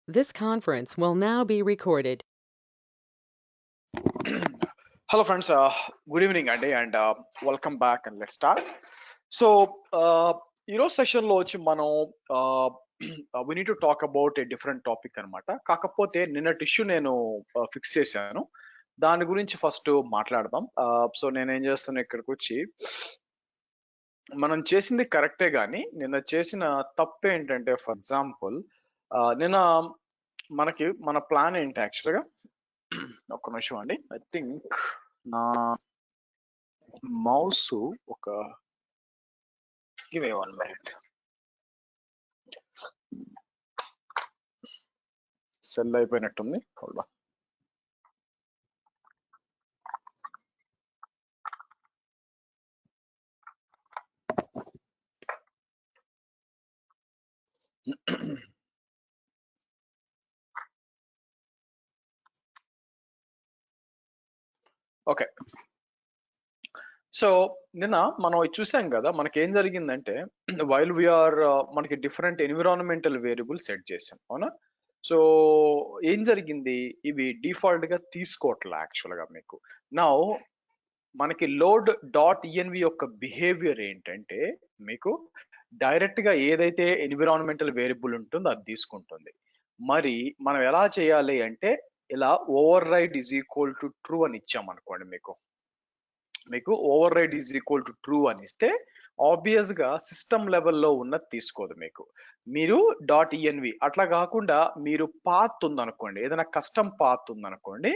This conference will now be recorded. Hello friends, good evening Andy and welcome back and let's start. So ఈరోజు సెషన్లో వచ్చి మనం we need to talk about a different topic అన్నమాట. కాకపోతే నిన్నటి issue నేను fix చేశాను. దాని గురించి ఫస్ట్ మాట్లాడదాం. సో నేనేం చేస్తాను ఇక్కడికి వచ్చి మనం చేసింది కరెక్టే కానీ నిన్న చేసిన తప్పు ఏంటంటే ఫర్ ఎగ్జాంపుల్ నిన్న మన ప్లాన్ ఏంటి యాక్చువల్గా ఒక్క నిమిషం అండి. ఐ థింక్ నా మౌస్ ఒక గివ్ 1 minute సెల్ అయిపోయినట్టుంది. Hold on. ఓకే, సో నిన్న మనం చూసాం కదా మనకి ఏం జరిగిందంటే వైల్ వీఆర్ మనకి డిఫరెంట్ ఎన్విరాన్మెంటల్ వేరియబుల్ సెట్ చేసాం అవునా. సో ఏం జరిగింది, ఇవి డిఫాల్ట్ గా తీసుకోవట్లే యాక్చువల్ గా మీకు. నా మనకి లోడ్ డాట్ ఈఎన్వి యొక్క బిహేవియర్ ఏంటంటే మీకు డైరెక్ట్ గా ఏదైతే ఎన్విరాన్మెంటల్ వేరియబుల్ ఉంటుందో అది తీసుకుంటుంది. మరి మనం ఎలా చేయాలి అంటే ఇలా override is equal to true అని ఇచ్చాం అనుకోండి, మీకు override is equal to true అని ఇస్తే ఆబ్వియస్ గా సిస్టమ్ లెవెల్లో ఉన్నది తీసుకోదు. మీరు డాట్ ఈఎన్వి అట్లా కాకుండా మీరు పాత్ ఉందనుకోండి, ఏదైనా కస్టమ్ పాత్ ఉందనుకోండి,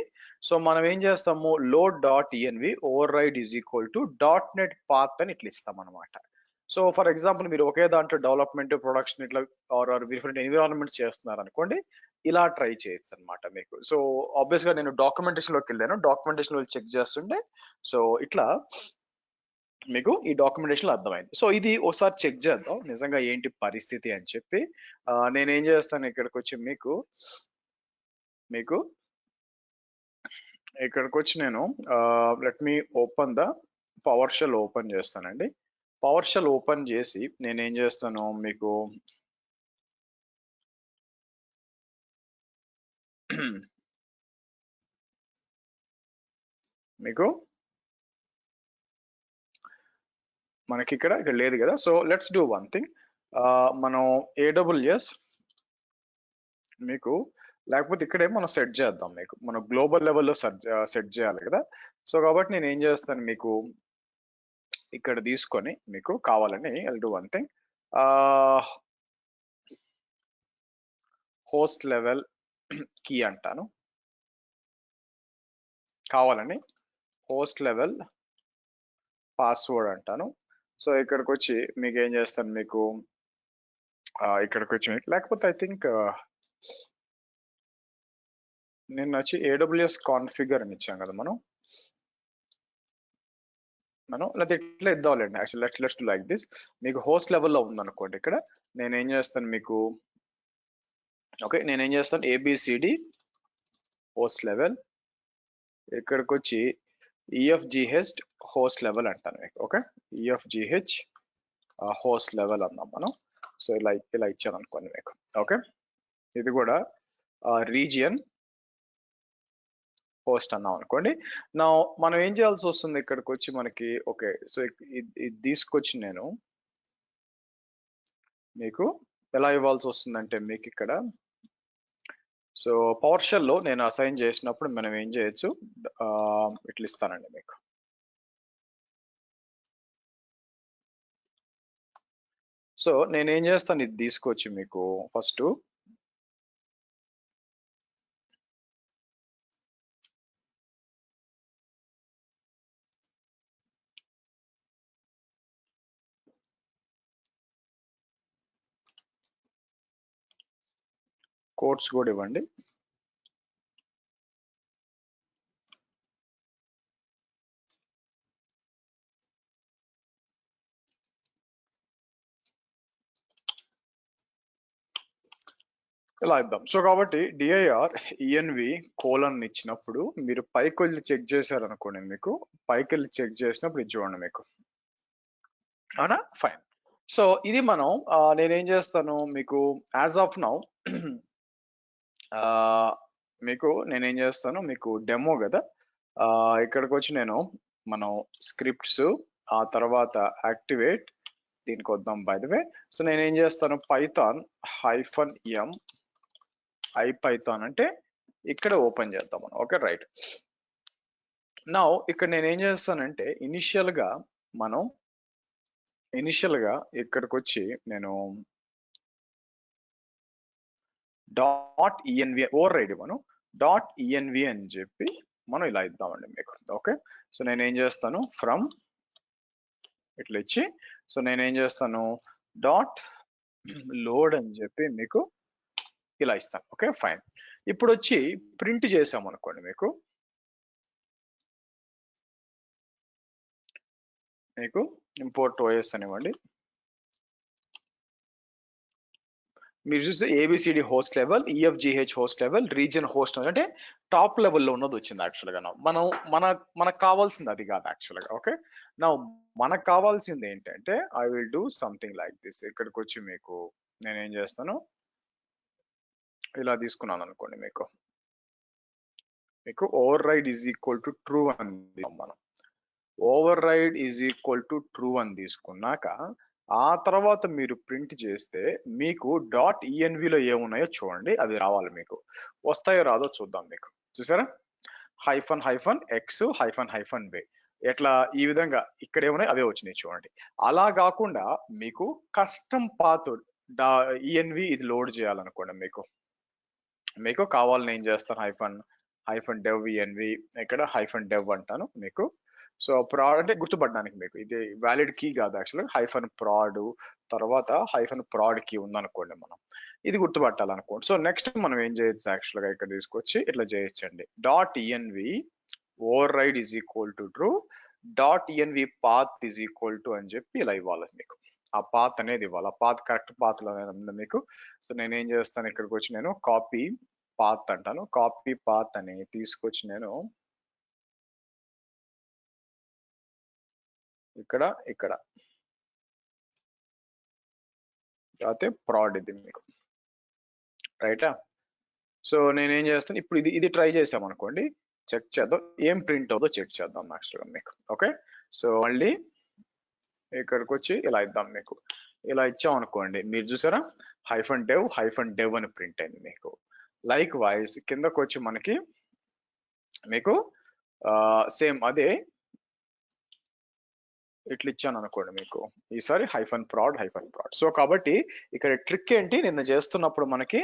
సో మనం ఏం చేస్తాము load dot ENV override is equal to dot net path అని ఇట్లా ఇస్తాం అనమాట. సో ఫర్ ఎగ్జాంపుల్ మీరు ఒకే దాంట్లో డెవలప్మెంట్ ప్రొడక్షన్ ఇట్లా ఆర్ డిఫరెంట్ ఎన్విరాన్మెంట్స్ చేస్తున్నారు అనుకోండి, ఇలా ట్రై చేయొచ్చు అనమాట మీకు. సో ఆబ్వియస్ గా నేను డాక్యుమెంటేషన్ లోకి వెళ్ళాను, డాక్యుమెంటేషన్ లో చెక్ చేస్తుంటే సో ఇట్లా మీకు ఈ డాక్యుమెంటేషన్ లో అర్థమైంది. సో ఇది ఒకసారి చెక్ చేద్దాం నిజంగా ఏంటి పరిస్థితి అని చెప్పి. నేనేం చేస్తాను ఇక్కడికి వచ్చి మీకు ఇక్కడికి వచ్చి నేను let me open the PowerShell open చేస్తానండి. పవర్ షెల్ ఓపెన్ చేసి నేనేం చేస్తాను మీకు మనకి ఇక్కడ లేదు కదా. So let's do one thing, మనం AWS మీకు లేకపోతే ఇక్కడే మనం సెట్ చేద్దాం. మనం గ్లోబల్ లెవెల్లో సెట్ చేయాలి కదా. సో కాబట్టి నేను ఏం చేస్తాను మీకు ఇక్కడ తీసుకొని మీకు కావాలని I'll do one thing, host level key అంటాను, కావాలని హోస్ట్ లెవెల్ పాస్వర్డ్ అంటాను. సో ఇక్కడికి వచ్చి మీకు ఏం చేస్తాను మీకు ఇక్కడికి వచ్చి మీకు లేకపోతే ఐ థింక్ నేను వచ్చి AWS కాన్ఫిగర్ అని ఇచ్చాం కదా మనం లేదా ఇట్లా ఇద్దాంలేండి. Actual let's do like this. మీకు హోస్ట్ లెవెల్లో ఉందనుకోండి, ఇక్కడ నేనేం చేస్తాను మీకు నేనేం చేస్తాను ABCD హోస్ట్ లెవెల్, ఇక్కడికి వచ్చి EFGH హోస్ట్ లెవెల్ అంటాను మీకు. ఓకే, EFGH హోస్ట్ లెవెల్ అన్నాం మనం. సో ఇలా ఇచ్చాను అనుకోండి మీకు. ఓకే, ఇది కూడా రీజియన్ హోస్ట్ అన్నాం అనుకోండి. నా మనం ఏం చేయాల్సి వస్తుంది ఇక్కడికి వచ్చి మనకి ఓకే. సో ఇది తీసుకొచ్చి నేను మీకు ఎలా ఇవ్వాల్సి వస్తుందంటే మీకు ఇక్కడ సో పవర్ షెల్లో నేను అసైన్ చేసినప్పుడు మనం ఏం చేయొచ్చు ఇట్లా ఇస్తానండి మీకు. సో నేనేం చేస్తాను ఇది తీసుకొచ్చి మీకు ఫస్ట్ కోడ్స్ కూడా ఇవ్వండి. ఇలా ఇద్దాం. సో కాబట్టి DIR ENV కోలన్ ఇచ్చినప్పుడు మీరు పైకి వెళ్ళి చెక్ చేశారు అనుకోండి, మీకు పైకి వెళ్ళి చెక్ చేసినప్పుడు ఇది చూడండి మీకు, అవునా. ఫైన్. సో ఇది మనం నేనేం చేస్తాను మీకు యాజ్ ఆఫ్ నౌ మీకు నేనేం చేస్తాను, మీకు డెమో కదా, ఇక్కడికి వచ్చి మనం స్క్రిప్ట్స్, ఆ తర్వాత యాక్టివేట్, దీనికి వద్దాం బై ద వే. సో నేనేం చేస్తాను, పైథాన్ -m IPython అంటే ఇక్కడ ఓపెన్ చేద్దాం మనం. Okay, right. నౌ ఇక్కడ నేనేం చేస్తానంటే ఇనిషియల్ గా ఇక్కడికి వచ్చి నేను .env ఓవర్ రైడ్ ఇవ్వను, .env అని చెప్పి మనం ఇలా ఇద్దామండి మీకు. ఓకే, సో నేనేం చేస్తాను, ఫ్రమ్ ఇట్లా ఇచ్చి, సో నేనేం చేస్తాను .load అని చెప్పి మీకు ఇలా ఇస్తాను. Okay, fine. ఇప్పుడు వచ్చి ప్రింట్ చేసాం అనుకోండి, మీకు ఇంపోర్ట్ OS అనివ్వండి. మీరు చూస్తే ABCD host level, EFGH host level, region host అంటే టాప్ లెవెల్లో ఉన్నది వచ్చింది యాక్చువల్గా. మనకు కావాల్సింది అది కాదు యాక్చువల్గా. ఓకే, నా మనకు కావాల్సింది ఏంటంటే I will do something like this. ఇక్కడికి వచ్చి మీకు నేనేం చేస్తాను, ఇలా తీసుకున్నాను అనుకోండి, మీకు override is equal to true అని మనం override is equal to true అని తీసుకున్నాక, ఆ తర్వాత మీరు ప్రింట్ చేస్తే మీకు .env లో ఏమున్నాయో చూడండి, అవి రావాలి. మీకు వస్తాయో రాదో చూద్దాం. మీకు చూసారా, -x-y ఎట్లా ఈ విధంగా ఇక్కడ ఏమున్నాయి అవే వచ్చినాయి చూడండి. అలా కాకుండా మీకు కస్టమ్ పాత్ env ఇది లోడ్ చేయాలనుకోండి, మీకు కావాలని ఏం చేస్తాను, -dev env, ఇక్కడ -dev అంటాను మీకు. సో ప్రాడ్ అంటే గుర్తుపడడానికి, మీకు ఇది వ్యాలిడ్ కీ కాదు యాక్చువల్గా. -prod తర్వాత -prod కీ ఉందనుకోండి, మనం ఇది గుర్తుపట్టాలనుకోండి. సో నెక్స్ట్ మనం ఏం చేయొచ్చు యాక్చువల్గా, ఇక్కడ తీసుకొచ్చి ఇట్లా చేయొచ్చండి, .env override is equal to true, .env path is equal to అని చెప్పి ఇలా ఇవ్వాలి మీకు. ఆ పాత్ అనేది ఇవ్వాలి, ఆ పాత్ కరెక్ట్ పాత్ లో ఉంది మీకు. సో నేనేం చేస్తాను, ఇక్కడికి వచ్చి నేను కాపీ పాత్ అంటాను, కాపీ పాత్ అని తీసుకొచ్చి నేను ఇక్కడ అయితే ప్రాడ్ ఇది మీకు, రైటా. సో నేనేం చేస్తాను, ఇప్పుడు ఇది ట్రై చేసాం అనుకోండి, చెక్ చేద్దాం ఏం ప్రింట్ అవుతుందో చెక్ చేద్దాం యాక్చువల్గా మీకు. ఓకే, సో మళ్ళీ ఇక్కడికి వచ్చి ఇలా ఇద్దాం మీకు. ఇలా ఇచ్చాం అనుకోండి, మీరు చూసారా -dev అని ప్రింట్ అయింది మీకు. లైక్ వైజ్ కిందకు వచ్చి మీకు సేమ్ అదే ఇట్లా ఇచ్చాను అనుకోండి, మీకు ఈసారి -prod. సో కాబట్టి ఇక్కడ ట్రిక్ ఏంటి, నిన్న చేస్తున్నప్పుడు మనకు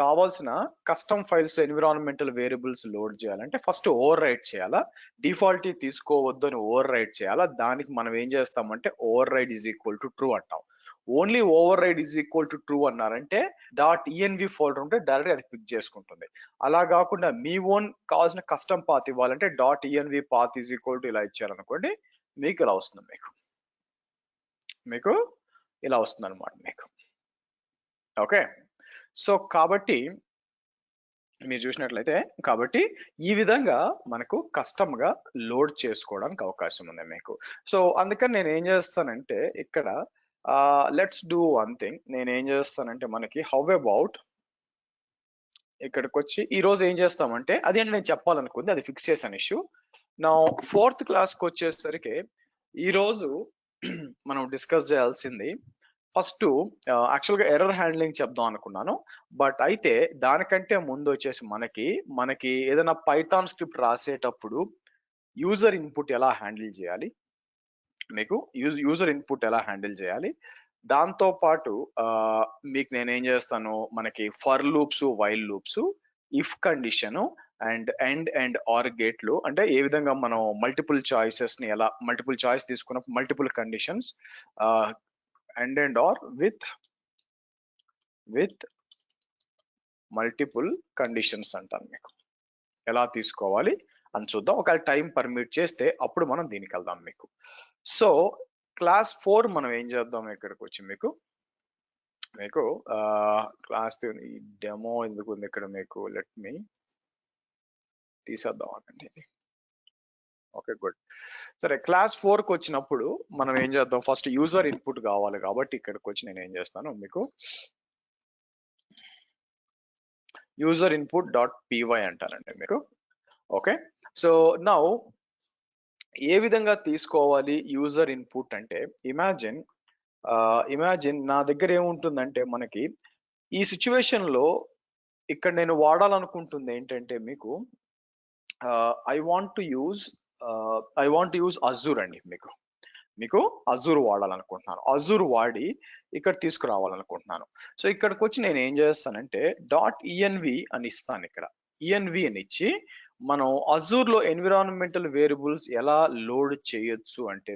కావాల్సిన కస్టమ్ ఫైల్స్ లో ఎన్విరాన్మెంటల్ వేరియబుల్స్ లోడ్ చేయాలంటే ఫస్ట్ ఓవర్ రైట్ చేయాలా, డిఫాల్ట్ తీసుకోవద్దు అని ఓవర్ రైట్ చేయాలా. దానికి మనం ఏం చేస్తామంటే override is equal to true అంటాం. Only override is equal to true అన్నారంటే .env ఫోల్డర్ ఉంటే డైరెక్ట్ అది పిక్ చేసుకుంటుంది. అలా కాకుండా మీ ఓన్ కావాల్సిన కస్టమ్ పాత్ ఇవ్వాలంటే .env path is equal to ఇలా ఇచ్చారనుకోండి, మీకు ఇలా వస్తుంది, మీకు ఇలా వస్తుంది అనమాట మీకు. ఓకే, సో కాబట్టి మీరు చూసినట్లయితే కాబట్టి ఈ విధంగా మనకు కస్టమ్ గా లోడ్ చేసుకోవడానికి అవకాశం ఉంది మీకు. సో అందుకని నేను ఏం చేస్తానంటే ఇక్కడ లెట్స్ డూ వన్ థింగ్. నేను ఏం చేస్తానంటే హౌ అబౌట్ ఇక్కడికి వచ్చి ఈ రోజు ఏం చేస్తామంటే అది అంటే నేను చెప్పాలనుకుంది అది ఫిక్స్ చేశాను ఇష్యూ. నా 4th క్లాస్కి వచ్చేసరికి ఈ రోజు మనం డిస్కస్ చేయాల్సింది ఫస్ట్ యాక్చువల్గా ఎర్రర్ హ్యాండ్లింగ్ చెప్దాం అనుకున్నాను. బట్ అయితే దానికంటే ముందు వచ్చేసి మనకి ఏదైనా పైథాన్ స్క్రిప్ట్ రాసేటప్పుడు యూజర్ ఇన్పుట్ ఎలా హ్యాండిల్ చేయాలి, మీకు యూజర్ ఇన్పుట్ ఎలా హ్యాండిల్ చేయాలి, దాంతో పాటు మీకు నేనేం చేస్తాను, for loops, while loops, if condition and or గేట్లు అంటే ఏ విధంగా మనం మల్టిపుల్ చాయిసెస్ ని ఎలా మల్టిపుల్ చాయిస్ తీసుకున్నప్పుడు multiple conditions and or with multiple conditions అంటాను మీకు ఎలా తీసుకోవాలి అని చూద్దాం. ఒకవేళ టైం పర్మిట్ చేస్తే అప్పుడు మనం దీనికి వెళ్దాం మీకు. సో క్లాస్ 4 మనం ఏం చేద్దాం, ఇక్కడికి వచ్చి మీకు క్లాస్ డెమో ఎందుకు ఉంది ఇక్కడ మీకు, లెట్ మీ తీసేద్దాం అనండి ఇది. Okay, good. సరే, క్లాస్ 4కి వచ్చినప్పుడు మనం ఏం చేద్దాం, ఫస్ట్ యూజర్ ఇన్పుట్ కావాలి కాబట్టి ఇక్కడికి వచ్చి నేను ఏం చేస్తాను, మీకు యూజర్ ఇన్పుట్ డాట్ పీవై అంటానండి మీకు. ఓకే, సో నౌ ఏ విధంగా తీసుకోవాలి యూజర్ ఇన్పుట్ అంటే, ఇమాజిన్ నా దగ్గర ఏముంటుందంటే మనకి ఈ సిచ్యువేషన్ లో ఇక్కడ నేను వాడాలనుకుంటుంది ఏంటంటే మీకు ఐ వాంట్ యూజ్ అజూర్ అండి. మీకు అజూర్ వాడాలనుకుంటున్నాను. అజూర్ వాడి ఇక్కడ తీసుకురావాలనుకుంటున్నాను. సో ఇక్కడికి వచ్చి నేను ఏం చేస్తానంటే డాట్ ఈఎన్వి అని ఇస్తాను. ఇక్కడ ఈఎన్వి అని ఇచ్చి మనం అజూర్ లో ఎన్విరాన్మెంటల్ వేరియబుల్స్ ఎలా లోడ్ చేయొచ్చు అంటే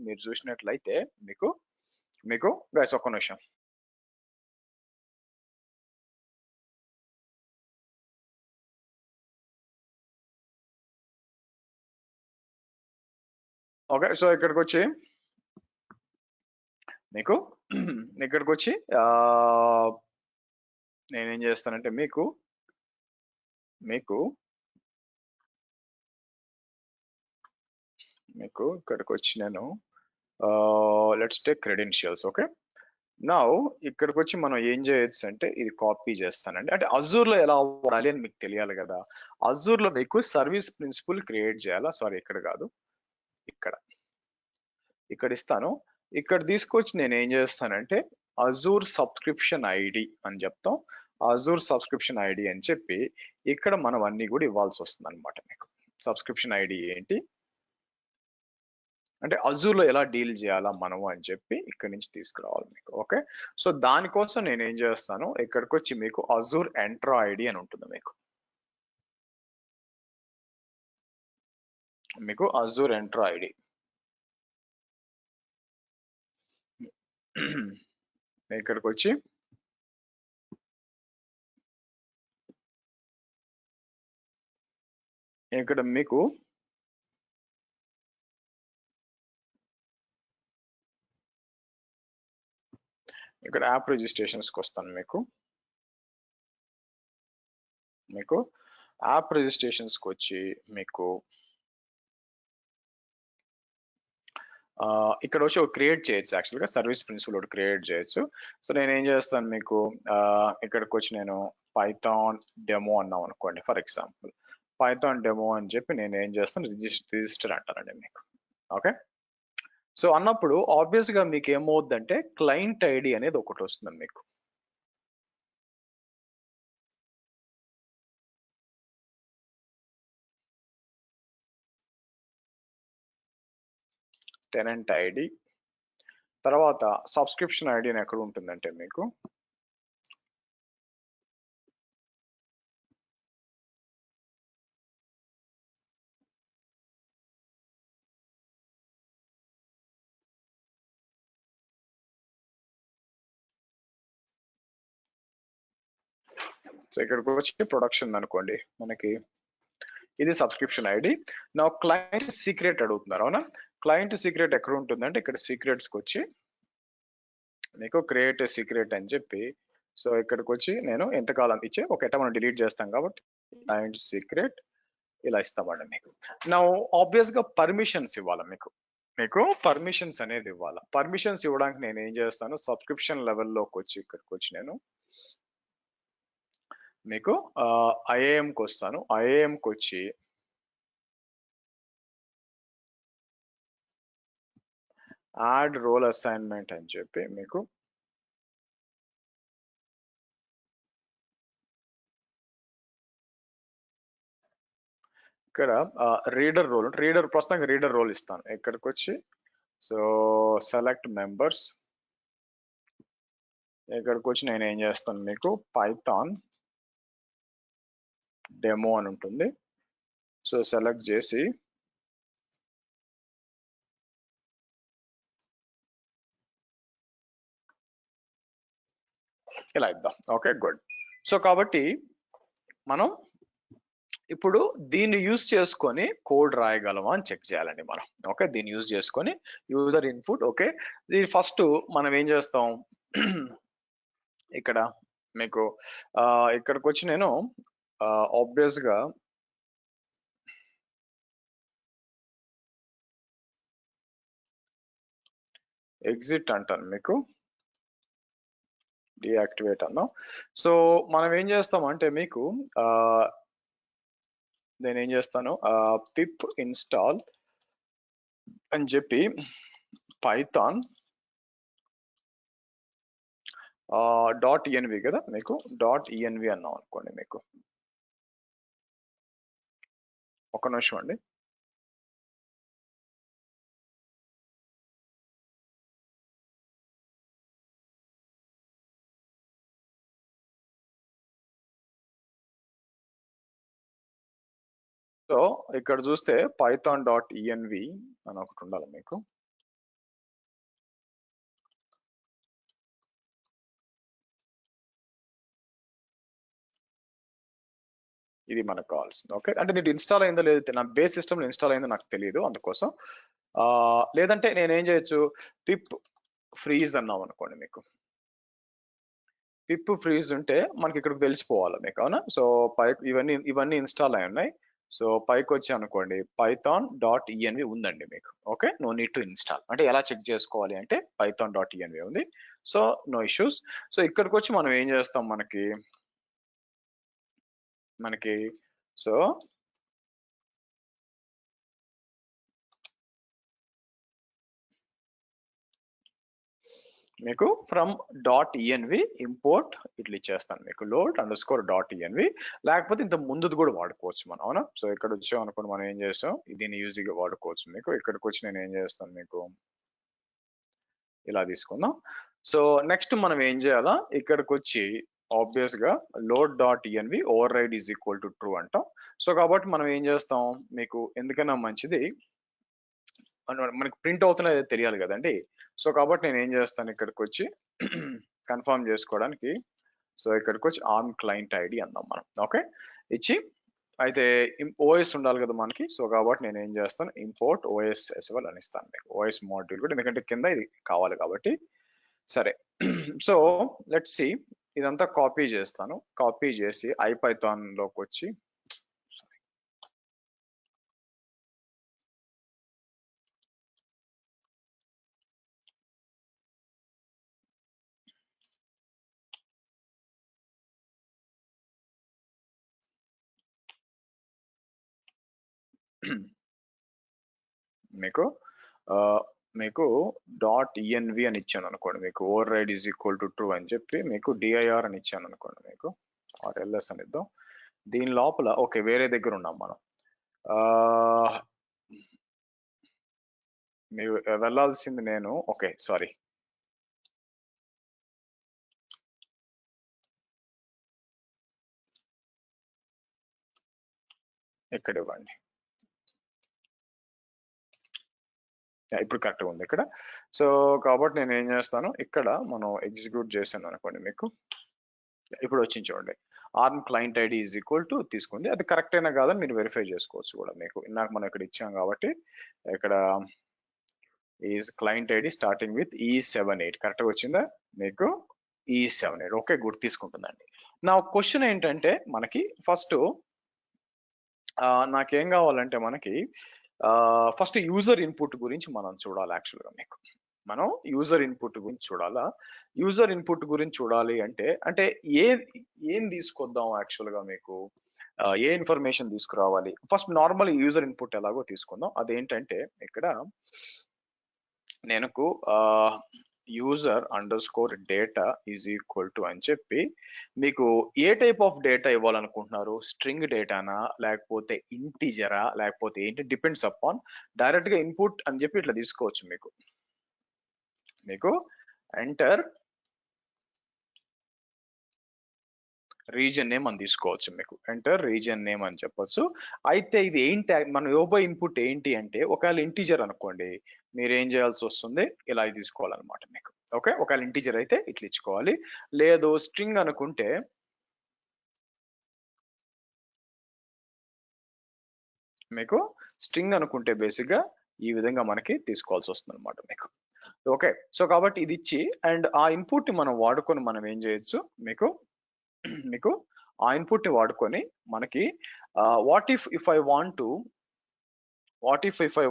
మీరు చూసినట్లయితే మీకు గైస్ ఒక్క నిమిషం. ఓకే, సో ఇక్కడికి వచ్చి నేనేం చేస్తానంటే మీకు ఇక్కడికి వచ్చి నేను let's take credentials. Okay, now ఇక్కడికి వచ్చి మనం ఏం చేయొచ్చు అంటే ఇది కాపీ చేస్తానండి. అంటే అజూర్ లో ఎలా వాడాలి అని మీకు తెలియాలి కదా. అజూర్ లో మీకు సర్వీస్ ప్రిన్సిపల్ క్రియేట్ చేయాలా. సారీ, ఇక్కడ కాదు, ఇక్కడ ఇస్తాను. ఇక్కడ తీసుకొచ్చి నేను ఏం చేస్తానంటే అజూర్ సబ్స్క్రిప్షన్ ఐడి అని చెప్తాం. అజూర్ సబ్స్క్రిప్షన్ ఐడి అని చెప్పి ఇక్కడ మనం అన్ని కూడా ఇవ్వాల్సి వస్తుంది అనమాట. మీకు సబ్స్క్రిప్షన్ ఐడి ఏంటి అంటే అజూర్ లో ఎలా డీల్ చేయాలా మనము అని చెప్పి ఇక్కడ నుంచి తీసుకురావాలి మీకు. ఓకే, సో దానికోసం నేను ఏం చేస్తాను, ఇక్కడికి వచ్చి మీకు అజూర్ ఎంట్రా ఐడి అని ఉంటుంది. మీకు అజూర్ ఎంట్రా ఐడి ఇక్కడికి వచ్చి ఇక్కడ మీకు ఇక్కడ యాప్ రిజిస్ట్రేషన్స్కి వస్తాను. మీకు యాప్ రిజిస్ట్రేషన్స్కి వచ్చి మీకు ఇక్కడ వచ్చి ఒక క్రియేట్ చేయొచ్చు. యాక్చువల్గా సర్వీస్ ప్రిన్సిపల్ ఒకటి క్రియేట్ చేయొచ్చు. సో నేను ఏం చేస్తాను మీకు ఇక్కడికి వచ్చి నేను పైథాన్ డెమో అన్నాం అనుకోండి. ఫర్ ఎగ్జాంపుల్ పైథాన్ డెమో అని చెప్పి నేను ఏం చేస్తాను రిజిస్టర్ అంటానండి మీకు. ఓకే, సో అన్నప్పుడు ఆబ్వియస్ గా మీకు ఏమవుద్దంటే క్లయింట్ ఐడి అనేది ఒకటి వస్తుంది మీకు. టెనెంట్ ఐడి తర్వాత సబ్స్క్రిప్షన్ ఐడి అని ఎక్కడ ఉంటుందంటే మీకు సో ఇక్కడికి వచ్చి ప్రొడక్షన్ అనుకోండి, మనకి ఇది సబ్స్క్రిప్షన్ ఐడి. నా క్లయింట్ సీక్రెట్ అడుగుతున్నారు, అవునా? క్లయింట్ సీక్రెట్ ఎక్కడ ఉంటుందంటే ఇక్కడ సీక్రెట్స్కి వచ్చి మీకు క్రియేట్ సీక్రెట్ అని చెప్పి, సో ఇక్కడికి వచ్చి నేను ఎంతకాలం ఇచ్చే ఒక ఎట మనం డిలీట్ చేస్తాం కాబట్టి క్లయింట్ సీక్రెట్ ఇలా ఇస్తామండి మీకు. నా ఆబ్వియస్ గా పర్మిషన్స్ ఇవ్వాలి మీకు పర్మిషన్స్ అనేది ఇవ్వాలి. పర్మిషన్స్ ఇవ్వడానికి నేను ఏం చేస్తాను, సబ్స్క్రిప్షన్ లెవెల్లోకి వచ్చి ఇక్కడికి వచ్చి నేను మీకు ఐఏఎంకి వస్తాను. ఐఏఎంకి వచ్చి యాడ్ రోల్ అసైన్మెంట్ అని చెప్పి మీకు ఇక్కడ రీడర్ ప్రస్తుతానికి రీడర్ రోల్ ఇస్తాను. ఇక్కడికి వచ్చి సో సెలెక్ట్ మెంబర్స్, ఇక్కడికి వచ్చి నేను ఏం చేస్తాను మీకు పైథాన్ డెమో అని ఉంటుంది. సో సెలెక్ట్ చేసి ఇలా ఇద్దాం. Okay, good. సో కాబట్టి మనం ఇప్పుడు దీన్ని యూజ్ చేసుకొని కోడ్ రాయగలమా అని చెక్ చేయాలండి మనం. ఓకే, దీన్ని యూజ్ చేసుకొని యూజర్ ఇన్పుట్. ఓకే, దీని ఫస్ట్ మనం ఏం చేస్తాం ఇక్కడ మీకు ఇక్కడికి వచ్చి నేను ఆబ్వియస్ గా ఎగ్జిట్ అంటాను మీకు. డీయాక్టివేట్ అన్నాం. సో మనం ఏం చేస్తామంటే మీకు నేను ఏం చేస్తాను పిప్ ఇన్స్టాల్ అని చెప్పి పైథాన్ .env కదా మీకు .env అన్నాం అనుకోండి. మీకు ఒక నిమిషం అండి. సో ఇక్కడ చూస్తే python.env అని ఒకటి ఉండాలి మీకు. ఇది మనకు కావాల్సింది. ఓకే, అంటే దీంట్లో ఇన్స్టాల్ అయిందో లేదో నా బేస్ సిస్టమ్ ఇన్స్టాల్ అయిందో నాకు తెలియదు, అందుకోసం లేదంటే నేను ఏం చేయొచ్చు, పిప్ ఫ్రీజ్ అన్నాం అనుకోండి. మీకు పిప్ ఫ్రీజ్ ఉంటే మనకి ఇక్కడికి తెలిసిపోవాలి మీకు, అవునా. సో ఇవన్నీ ఇన్స్టాల్ అయి ఉన్నాయి. సో పైకి వచ్చి అనుకోండి python.env ఉందండి మీకు. Okay, no need to install. అంటే ఎలా చెక్ చేసుకోవాలి అంటే python.env ఉంది. So no issues. సో ఇక్కడికి వచ్చి మనం ఏం చేస్తాం, మనకి సో మీకు ఫ్రమ్ .env ఇంపోర్ట్ ఇట్లా ఇచ్చేస్తాను మీకు, load_.env. లేకపోతే ఇంత ముందుది కూడా వాడుకోవచ్చు మనం, అవునా. సో ఇక్కడ వచ్చాం అనుకోండి, మనం ఏం చేస్తాం, దీన్ని ఈజీగా వాడుకోవచ్చు మీకు. ఇక్కడికి వచ్చి నేను ఏం చేస్తాను, మీకు ఇలా తీసుకుందాం. సో నెక్స్ట్ మనం ఏం చేయాలా, ఇక్కడికి వచ్చి ఆబ్వియస్ గా load.env override is equal to true అంటాం. సో కాబట్టి మనం ఏం చేస్తాం, మీకు ఎందుకైనా మంచిది మనకి ప్రింట్ అవుతున్నా తెలియాలి కదండి. సో కాబట్టి నేను ఏం చేస్తాను, ఇక్కడికి వచ్చి కన్ఫర్మ్ చేసుకోవడానికి, సో ఇక్కడికి వచ్చి ఆన్ క్లయింట్ ఐడి అందాం మనం. ఓకే, ఇచ్చి అయితే ఓఎస్ ఉండాలి కదా మనకి. సో కాబట్టి నేను ఏం చేస్తాను, ఇంపోర్ట్ ఓఎస్ ఎస్ఎల్ అని ఇస్తాను మీకు, ఓఎస్ మాడ్యూల్ కూడా, ఎందుకంటే కింద ఇది కావాలి కాబట్టి. సరే, సో లెట్స్ సి, ఇదంతా కాపీ చేస్తాను. కాపీ చేసి ఐపైథాన్ లోకి వచ్చి మీకు .env అని ఇచ్చాను అనుకోండి, మీకు override is equal to true అని చెప్పి మీకు dir అని ఇచ్చాను అనుకోండి, మీకు ls అని ఇద్దాం. దీని లోపల ఓకే వేరే దగ్గర ఉన్నాం మనం. మీరు వెళ్ళాల్సింది నేను, ఓకే సారీ, ఇక్కడ ఇవ్వండి. ఇప్పుడు కరెక్ట్గా ఉంది ఇక్కడ. సో కాబట్టి నేను ఏం చేస్తాను, ఇక్కడ మనం ఎగ్జిక్యూట్ చేసాను అనుకోండి, మీకు ఇప్పుడు వచ్చింది చూడండి, arm client ID is equal to తీసుకుంది. అది కరెక్ట్ అయినా కాదని మీరు వెరిఫై చేసుకోవచ్చు కూడా మీకు. ఇందాక మనం ఇక్కడ ఇచ్చాం కాబట్టి ఇక్కడ is client ID starting with E78 కరెక్ట్గా వచ్చిందా మీకు, E78. ఓకే గుడ్, తీసుకుంటుందండి. నా క్వశ్చన్ ఏంటంటే, మనకి ఫస్ట్ నాకేం కావాలంటే, మనకి ఫస్ట్ యూజర్ ఇన్పుట్ గురించి మనం చూడాలి. యాక్చువల్గా మీకు మనం యూజర్ ఇన్పుట్ గురించి చూడాలా. యూజర్ ఇన్పుట్ గురించి చూడాలి అంటే ఏం తీసుకొద్దాం యాక్చువల్గా మీకు, ఏ ఇన్ఫర్మేషన్ తీసుకురావాలి. ఫస్ట్ నార్మల్ యూజర్ ఇన్పుట్ ఎలాగో తీసుకుందాం. అదేంటంటే ఇక్కడ నేను user_data ఈజ్ ఈక్వల్ టు అని చెప్పి మీకు ఏ టైప్ ఆఫ్ డేటా ఇవ్వాలనుకుంటున్నారు, స్ట్రింగ్ డేటానా లేకపోతే ఇంటిజరా లేకపోతే ఏంటి, డిపెండ్స్ అపాన్. డైరెక్ట్ గా ఇన్పుట్ అని చెప్పి ఇట్లా తీసుకోవచ్చు. మీకు ఎంటర్ రీజన్ నేమ్ అని తీసుకోవచ్చు. మీకు ఎంటర్ రీజన్ నేమ్ అని చెప్పొచ్చు. అయితే ఇది ఏంటి, మనం ఇవ్వబోయే ఇన్పుట్ ఏంటి అంటే, ఒకవేళ ఇంటీజర్ అనుకోండి, మీరు ఏం చేయాల్సి వస్తుంది, ఇలా తీసుకోవాలన్నమాట మీకు. ఓకే, ఒకవేళ ఇంటీజర్ అయితే ఇట్లా ఇచ్చుకోవాలి. లేదు స్ట్రింగ్ అనుకుంటే మీకు బేసిక్ గా ఈ విధంగా మనకి తీసుకోవాల్సి వస్తుంది అనమాట మీకు. ఓకే, సో కాబట్టి ఇది ఇచ్చి అండ్ ఆ ఇన్పుట్ ని మనం వాడుకొని మనం ఏం చేయొచ్చు, మీకు ఆ ఇన్పుట్ ని వాడుకొని మనకి what if I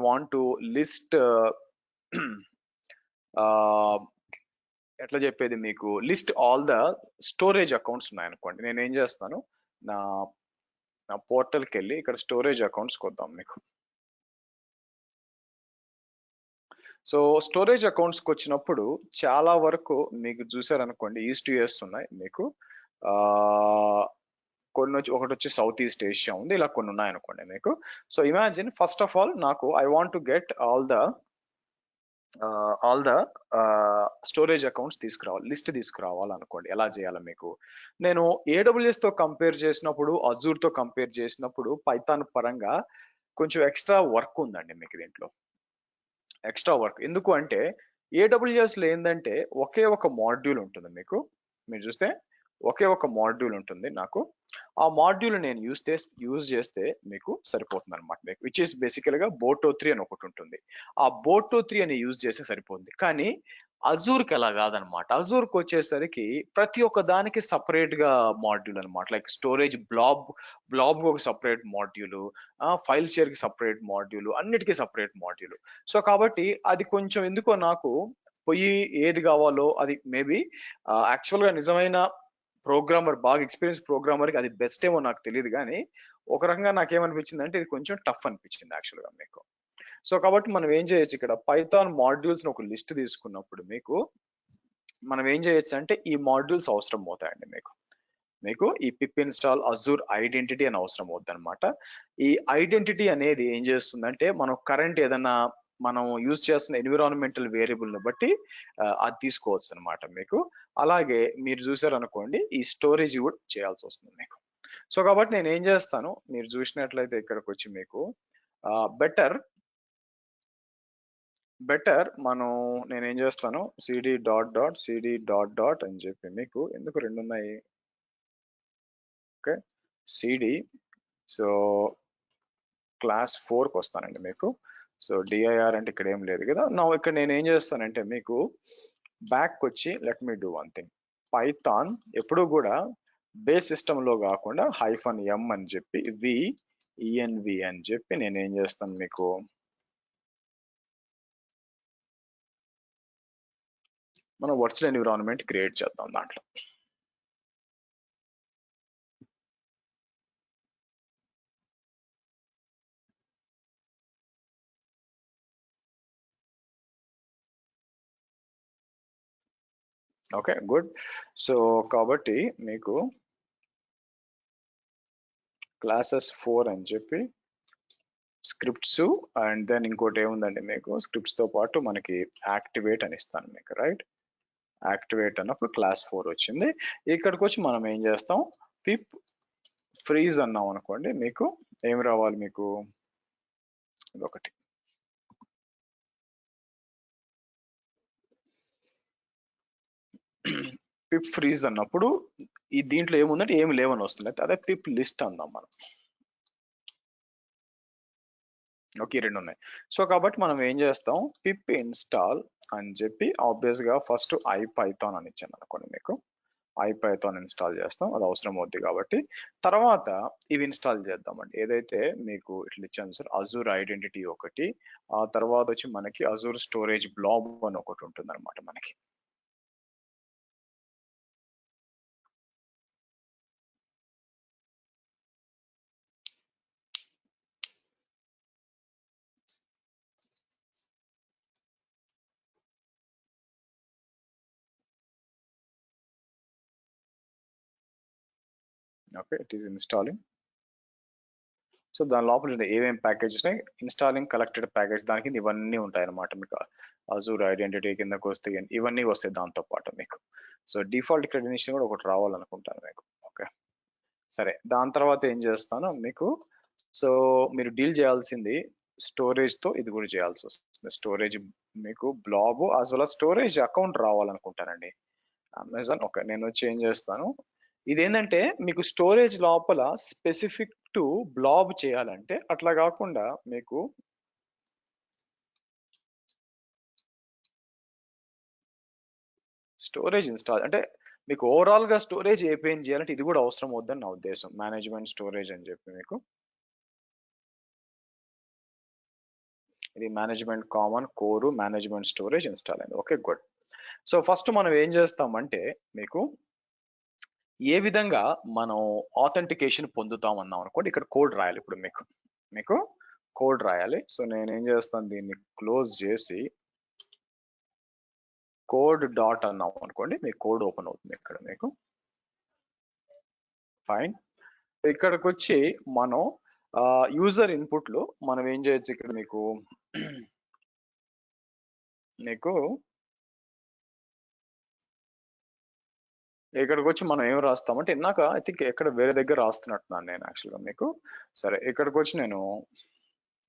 want to list ఎట్లా చెప్పేది మీకు list all the storage accounts ఉన్నాయనుకోండి. నేను ఏం చేస్తాను, నా నా పోర్టల్కి వెళ్ళి ఇక్కడ స్టోరేజ్ అకౌంట్స్ కొద్దాం మీకు. సో స్టోరేజ్ అకౌంట్స్కి వచ్చినప్పుడు చాలా వరకు మీకు చూసారనుకోండి ఈస్ట్ యుఎస్ ఉన్నాయి మీకు. కొన్ని ఒకటి వచ్చి సౌత్ ఈస్ట్ ఏషియా ఉంది, ఇలా కొన్ని ఉన్నాయనుకోండి మీకు. So imagine first of all నాకు I want to get all the storage accounts తీసుకురావాలి, లిస్ట్ తీసుకురావాలనుకోండి. ఎలా చేయాలి మీకు, నేను AWS తో కంపేర్ చేసినప్పుడు, అజూర్ తో కంపేర్ చేసినప్పుడు పైథాన్ పరంగా కొంచెం ఎక్స్ట్రా వర్క్ ఉందండి మీకు దీంట్లో. ఎక్స్ట్రా వర్క్ ఎందుకు అంటే AWS లో ఏంటంటే ఒకే ఒక మాడ్యూల్ ఉంటుంది మీకు. మీరు చూస్తే ఒకే ఒక మాడ్యూల్ ఉంటుంది నాకు. ఆ మాడ్యూల్ నేను యూజ్ చేస్తే మీకు సరిపోతుంది అనమాట మీకు, విచ్ ఈస్ బేసికల్గా బోటో 3 అని ఒకటి ఉంటుంది. ఆ బోటో 3 అని యూజ్ చేస్తే సరిపోతుంది. కానీ అజూర్కి అలా కాదనమాట. అజూర్కి వచ్చేసరికి ప్రతి ఒక్క దానికి సపరేట్ గా మాడ్యూల్ అనమాట. లైక్ స్టోరేజ్ బ్లాబ్ ఒక సపరేట్ మాడ్యూల్, ఫైల్ షేర్ కి సపరేట్ మాడ్యూల్, అన్నిటికీ సపరేట్ మాడ్యూల్. సో కాబట్టి అది కొంచెం ఎందుకో నాకు పోయి ఏది కావాలో అది మేబీ యాక్చువల్ గా నిజమైన ప్రోగ్రామర్, బాగా ఎక్స్పీరియన్స్ ప్రోగ్రామర్ కి అది బెస్ట్ ఏమో నాకు తెలియదు, కానీ ఒక రకంగా నాకేమనిపించింది అంటే ఇది కొంచెం టఫ్ అనిపించింది యాక్చువల్ గా మీకు. సో కాబట్టి మనం ఏం చేయొచ్చు, ఇక్కడ పైథాన్ మాడ్యూల్స్ ఒక లిస్ట్ తీసుకున్నప్పుడు మీకు మనం ఏం చేయొచ్చు అంటే ఈ మాడ్యూల్స్ అవసరం అవుతాయండి మీకు. మీకు ఈ పిప్ ఇన్స్టాల్ అజూర్ ఐడెంటిటీ అని అవసరం అవుతుంది అనమాట. ఈ ఐడెంటిటీ అనేది ఏం చేస్తుందంటే మనం కరెంట్ ఏదైనా మనం యూజ్ చేస్తున్న ఎన్విరాన్మెంటల్ వేరియబుల్ ని బట్టి అది తీసుకోవచ్చు అనమాట మీకు. అలాగే మీరు చూసారనుకోండి ఈ స్టోరేజ్ కూడా చేయాల్సి వస్తుంది మీకు. సో కాబట్టి నేను ఏం చేస్తాను, మీరు చూసినట్లయితే ఇక్కడికి వచ్చి మీకు బెటర్ మనం నేనేం చేస్తాను cd డాట్ అని చెప్పి మీకు, ఎందుకు రెండు ఉన్నాయి, ఓకే cd. సో క్లాస్ 4కి వస్తానండి మీకు. సో dir అంటే ఇక్కడ ఏం లేదు కదా. నా ఇక్కడ నేను ఏం చేస్తానంటే మీకు బ్యాక్ వచ్చి let me do one thing. Python ఎప్పుడు కూడా బేస్ సిస్టమ్ లో కాకుండా -m అని చెప్పి env అని చెప్పి నేను ఏం చేస్తాను మీకు, మనం వర్చువల్ ఎన్విరాన్మెంట్ క్రియేట్ చేద్దాం దాంట్లో. Okay good. సో కాబట్టి మీకు క్లాసెస్ 4 అని చెప్పి స్క్రిప్ట్స్ అండ్ దెన్ ఇంకోటి ఏముందండి మీకు, స్క్రిప్ట్స్ తో పాటు మనకి యాక్టివేట్ అని ఇస్తాను మీకు, రైట్. యాక్టివేట్ అన్నప్పుడు క్లాస్ 4 వచ్చింది. ఇక్కడికి వచ్చి మనం ఏం చేస్తాం, పిప్ ఫ్రీజ్ అన్నాం అనుకోండి మీకు ఏం రావాలి మీకు, ఇదొకటి పిప్ ఫ్రీజ్ అన్నప్పుడు ఈ దీంట్లో ఏముందంటే ఏమి లేవని వస్తుంది, అయితే అదే పిప్ లిస్ట్ అందాం మనం. ఓకే రెండు ఉన్నాయి. సో కాబట్టి మనం ఏం చేస్తాం, పిప్ ఇన్స్టాల్ అని చెప్పి ఆబ్వియస్ గా ఫస్ట్ ఐపైథాన్ అని ఇచ్చాను అనుకోండి మీకు. ఐపైథాన్ ఇన్స్టాల్ చేస్తాం, అది అవసరం అవుద్ది కాబట్టి. తర్వాత ఇవి ఇన్స్టాల్ చేద్దామండి, ఏదైతే మీకు ఇట్లా ఇచ్చాను సార్ అజూర్ ఐడెంటిటీ ఒకటి, ఆ తర్వాత వచ్చి మనకి అజూర్ స్టోరేజ్ బ్లాబ్ అని ఒకటి ఉంటుంది అనమాట మనకి. Okay it is installing. So దాని లోపల ఏమేమి ప్యాకేజెస్ ఇన్స్టాలింగ్ కలెక్టెడ్ ప్యాకేజ్, దానికి ఇవన్నీ ఉంటాయి అనమాట మీకు. అజూర్ ఐడెంటిటీ కిందకు వస్తే ఇవన్నీ వస్తాయి దాంతో పాటు మీకు. సో డిఫాల్ట్ క్రెడెన్షియల్ కూడా ఒకటి రావాలనుకుంటాను మీకు. ఓకే సరే, దాని తర్వాత ఏం చేస్తాను మీకు, సో మీరు డీల్ చేయాల్సింది స్టోరేజ్ తో, ఇది కూడా చేయాల్సి వస్తుంది. స్టోరేజ్ మీకు blob as well storage account రావాలనుకుంటానండి అమెజాన్. ఓకే నేను వచ్చి ఏం చేస్తాను, ఇదేంటంటే మీకు స్టోరేజ్ లోపల స్పెసిఫిక్ టు బ్లాబ్ చేయాలంటే అట్లా కాకుండా మీకు స్టోరేజ్ ఇన్స్టాల్ అంటే మీకు ఓవరాల్ గా స్టోరేజ్ ఏపీఎన్ చేయాలంటే ఇది కూడా అవసరం అవుద్దని నా ఉద్దేశం. మేనేజ్మెంట్ స్టోరేజ్ అని చెప్పి మీకు, ఇది management common core management storage install అయింది. Okay good. సో ఫస్ట్ మనం ఏం చేస్తామంటే మీకు ఏ విధంగా మనం ఆథెంటికేషన్ పొందుతాం అన్నాం అనుకోండి, ఇక్కడ కోడ్ రాయాలి. ఇప్పుడు మీకు కోడ్ రాయాలి. సో నేను ఏం చేస్తాను, దీన్ని క్లోజ్ చేసి కోడ్ డాట్ అన్నాం అనుకోండి, మీకు కోడ్ ఓపెన్ అవుతుంది ఇక్కడ మీకు. ఫైన్. ఇక్కడికి వచ్చి మనం యూజర్ ఇన్పుట్ లో మనం ఏం చేయొచ్చు, ఇక్కడ మీకు ఇక్కడికి వచ్చి మనం ఏం రాస్తామంటే, ఇందాక ఐ థింక్ ఎక్కడ వేరే దగ్గర రాస్తున్నట్టున్నాను నేను యాక్చువల్గా మీకు. సరే, ఇక్కడికి వచ్చి నేను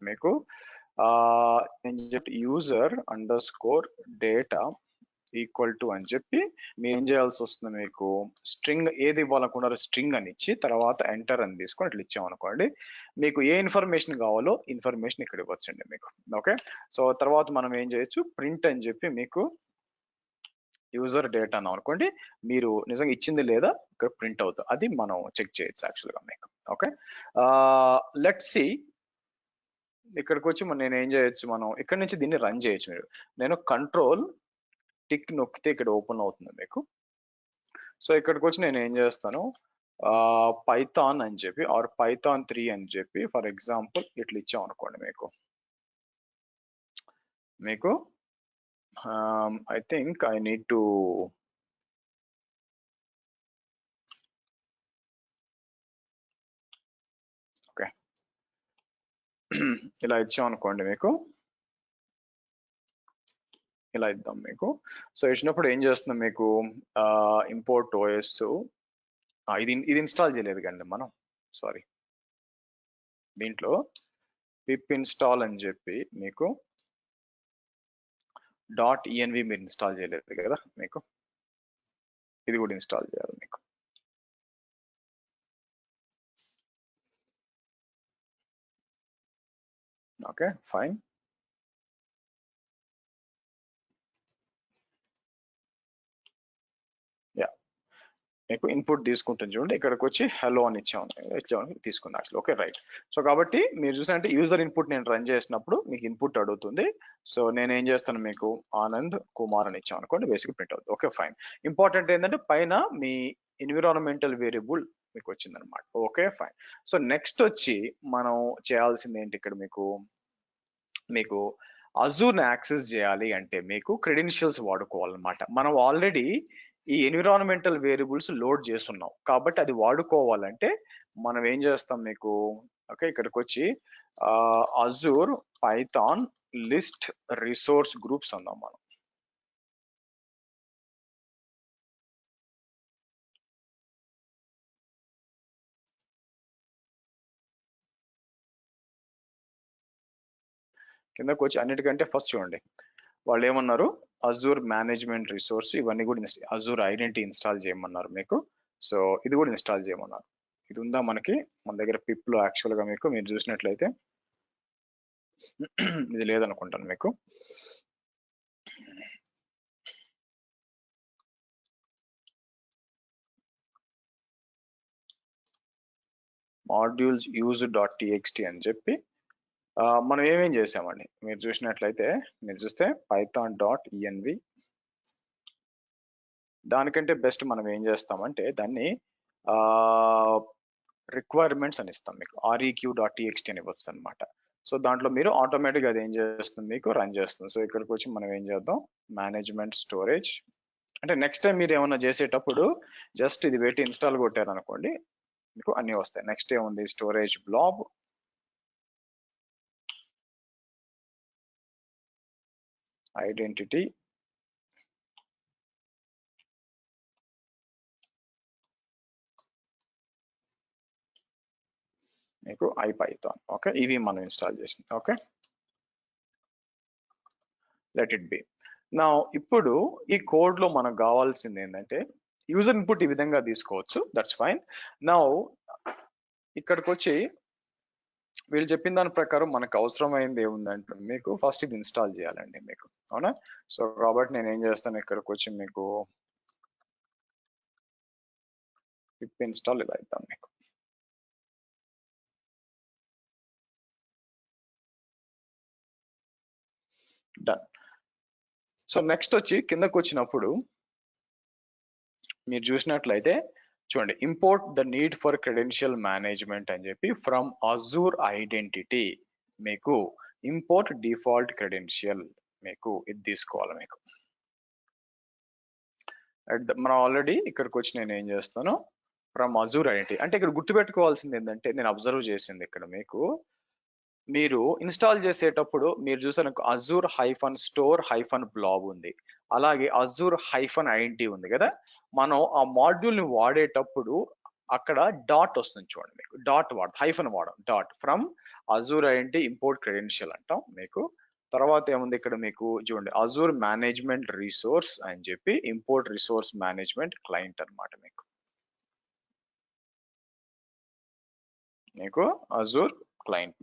మీకు user under score data equal to అని చెప్పి మీరు ఏం చేయాల్సి వస్తుంది, మీకు స్ట్రింగ్ ఏది ఇవ్వాలనుకున్నారో స్ట్రింగ్ అని ఇచ్చి తర్వాత ఎంటర్ అని తీసుకొని ఇట్లా ఇచ్చామనుకోండి, మీకు ఏ ఇన్ఫర్మేషన్ కావాలో ఇన్ఫర్మేషన్ ఇక్కడ ఇవ్వచ్చండి మీకు. ఓకే, సో తర్వాత మనం ఏం చేయొచ్చు, ప్రింట్ అని చెప్పి మీకు యూజర్ డేటా అన్నాం అనుకోండి, మీరు నిజంగా ఇచ్చింది లేదా ఇక్కడ ప్రింట్ అవుతుంది, అది మనం చెక్ చేయొచ్చు యాక్చువల్గా మీకు. ఓకే, లెట్స్ సి ఇక్కడికి వచ్చి నేను ఏం చేయొచ్చు, మనం ఇక్కడ నుంచి దీన్ని రన్ చేయొచ్చు. నేను కంట్రోల్ టిక్ నొక్కితే ఇక్కడ ఓపెన్ అవుతుంది మీకు. సో ఇక్కడికి వచ్చి నేను ఏం చేస్తాను, పైథాన్ అని చెప్పి ఆర్ పైథాన్ 3 అని చెప్పి ఫర్ ఎగ్జాంపుల్ ఇట్లా ఇచ్చాం అనుకోండి మీకు I think I need to okay ఇలా ఇచ్చాం అనుకోండి మీకు, ఇలా ఇద్దాం మీకు. సో ఇచ్చినప్పుడు ఏం చేస్తున్నాం మీకు, ఇంపోర్ట్ ఓఎస్ ఇది ఇన్స్టాల్ చేయలేదు కండి మనం, సారీ, దీంట్లో పిప్ ఇన్స్టాల్ అని చెప్పి మీకు .env మీరు ఇన్స్టాల్ చేయలేదు కదా మీకు, ఇది కూడా ఇన్స్టాల్ చేయాలి మీకు. Okay fine. యా, మీకు ఇన్పుట్ తీసుకుంటుంది చూడండి, ఇక్కడికి వచ్చి హలో అని ఇచ్చాము తీసుకుంది యాక్చువల్. Okay right. సో కాబట్టి మీరు చూసారంటే యూజర్ ఇన్పుట్ నేను రన్ చేసినప్పుడు మీకు ఇన్పుట్ అడుగుతుంది. సో నేను ఏం చేస్తాను, మీకు ఆనంద్ కుమార్ అని ఇచ్చాను అనుకోండి, బేసిక్ ప్రింట్ అవుతుంది. Okay fine. ఇంపార్టెంట్ ఏంటంటే పైన మీ ఎన్విరాన్మెంటల్ వేరియబుల్ మీకు వచ్చిందనమాట. Okay fine. సో నెక్స్ట్ వచ్చి మనం చేయాల్సింది ఏంటి, ఇక్కడ మీకు అజూర్ యాక్సెస్ చేయాలి అంటే మీకు క్రెడెన్షియల్స్ వాడుకోవాలన్నమాట. మనం ఆల్రెడీ ఈ ఎన్విరాన్మెంటల్ వేరియబుల్స్ లోడ్ చేస్తున్నాం కాబట్టి అది వాడుకోవాలంటే మనం ఏం చేస్తాం మీకు, ఓకే ఇక్కడికి వచ్చి Azure Python list resource groups అన్నాం మనం. కిందకు వచ్చి అన్నిటికంటే ఫస్ట్ చూడండి, వాళ్ళు ఏమన్నారు, అజూర్ మేనేజ్మెంట్ రిసోర్స్ ఇవన్నీ కూడా అజూర్ ఐడెంటిటీ ఇన్స్టాల్ చేయమన్నారు మీకు. సో ఇది కూడా ఇన్స్టాల్ చేయమన్నారు. ఇది ఉందా మనకి మన దగ్గర పిప్ లో యాక్చువల్ గా మీకు మీరు చూసినట్లయితే ఇది లేదనుకుంటాను మీకు. మాడ్యూల్స్ యూజ్ .txt అని చెప్పి మనం ఏమేం చేసామండి, మీరు చూసినట్లయితే మీరు చూస్తే python.env, దానికంటే బెస్ట్ మనం ఏం చేస్తామంటే దాన్ని రిక్వైర్మెంట్స్ అని ఇస్తాం మీకు, req.txt అని ఇవ్వచ్చు అనమాట. సో దాంట్లో మీరు ఆటోమేటిక్గా అది ఏం చేస్తుంది, మీకు రన్ చేస్తుంది. సో ఇక్కడికి వచ్చి మనం ఏం చేద్దాం, మేనేజ్మెంట్ స్టోరేజ్ అంటే నెక్స్ట్ టైం మీరు ఏమన్నా చేసేటప్పుడు జస్ట్ ఇది పెట్టి ఇన్స్టాల్ కొట్టారు అనుకోండి, మీకు అన్ని వస్తాయి. నెక్స్ట్ ఏముంది, స్టోరేజ్ బ్లాబ్, ఐడెంటిటీ, మీకు ఐపైథాన్. ఓకే ఇవి మనం ఇన్స్టాల్ చేసింది. Okay let it B. నా ఇప్పుడు ఈ కోడ్ లో మనకు కావాల్సింది ఏంటంటే యూజర్ ఇన్పుట్ ఈ విధంగా తీసుకోవచ్చు, దట్స్ ఫైన్. నా ఇక్కడికి వచ్చి వీళ్ళు చెప్పిన దాని ప్రకారం మనకు అవసరమైంది ఏముందంటే మీకు ఫస్ట్ ఇది ఇన్స్టాల్ చేయాలండి మీకు, అవునా. సో కాబట్టి నేను ఏం చేస్తాను, ఇక్కడికి వచ్చి మీకు పిప్ ఇన్స్టాల్ ఇలా ఇద్దాం మీకు. డన్. సో నెక్స్ట్ వచ్చి కిందకు వచ్చినప్పుడు మీరు చూసినట్లయితే చూడండి, import the need for credential management అని చెప్పి ఫ్రమ్ అజూర్ ఐడెంటిటీ మీకు ఇంపోర్ట్ డిఫాల్ట్ క్రెడెన్షియల్ మీకు ఇది తీసుకోవాలి మీకు. మనం ఆల్రెడీ ఇక్కడికి వచ్చి నేను ఏం చేస్తాను, ఫ్రమ్ అజూర్ ఐడెంటిటీ అంటే ఇక్కడ గుర్తుపెట్టుకోవాల్సింది ఏంటంటే, నేను అబ్జర్వ్ చేసింది ఇక్కడ మీకు, మీరు ఇన్స్టాల్ చేసేటప్పుడు మీరు చూసారు Azure hyphen store hyphen blob ఉంది, అలాగే అజూర్ హైఫన్ ఐడెంటిటీ ఉంది కదా. మనం ఆ మాడ్యూల్ ని వాడేటప్పుడు అక్కడ డాట్ వస్తుంది చూడండి, మీకు డాట్ హైఫన్ వాడడం, dot from Azure identity import credential అంటాం మీకు. తర్వాత ఏముంది ఇక్కడ మీకు చూడండి, అజూర్ మేనేజ్మెంట్ రిసోర్స్ అని చెప్పి ఇంపోర్ట్ రిసోర్స్ మేనేజ్మెంట్ క్లయింట్ అన్నమాట మీకు Azure client.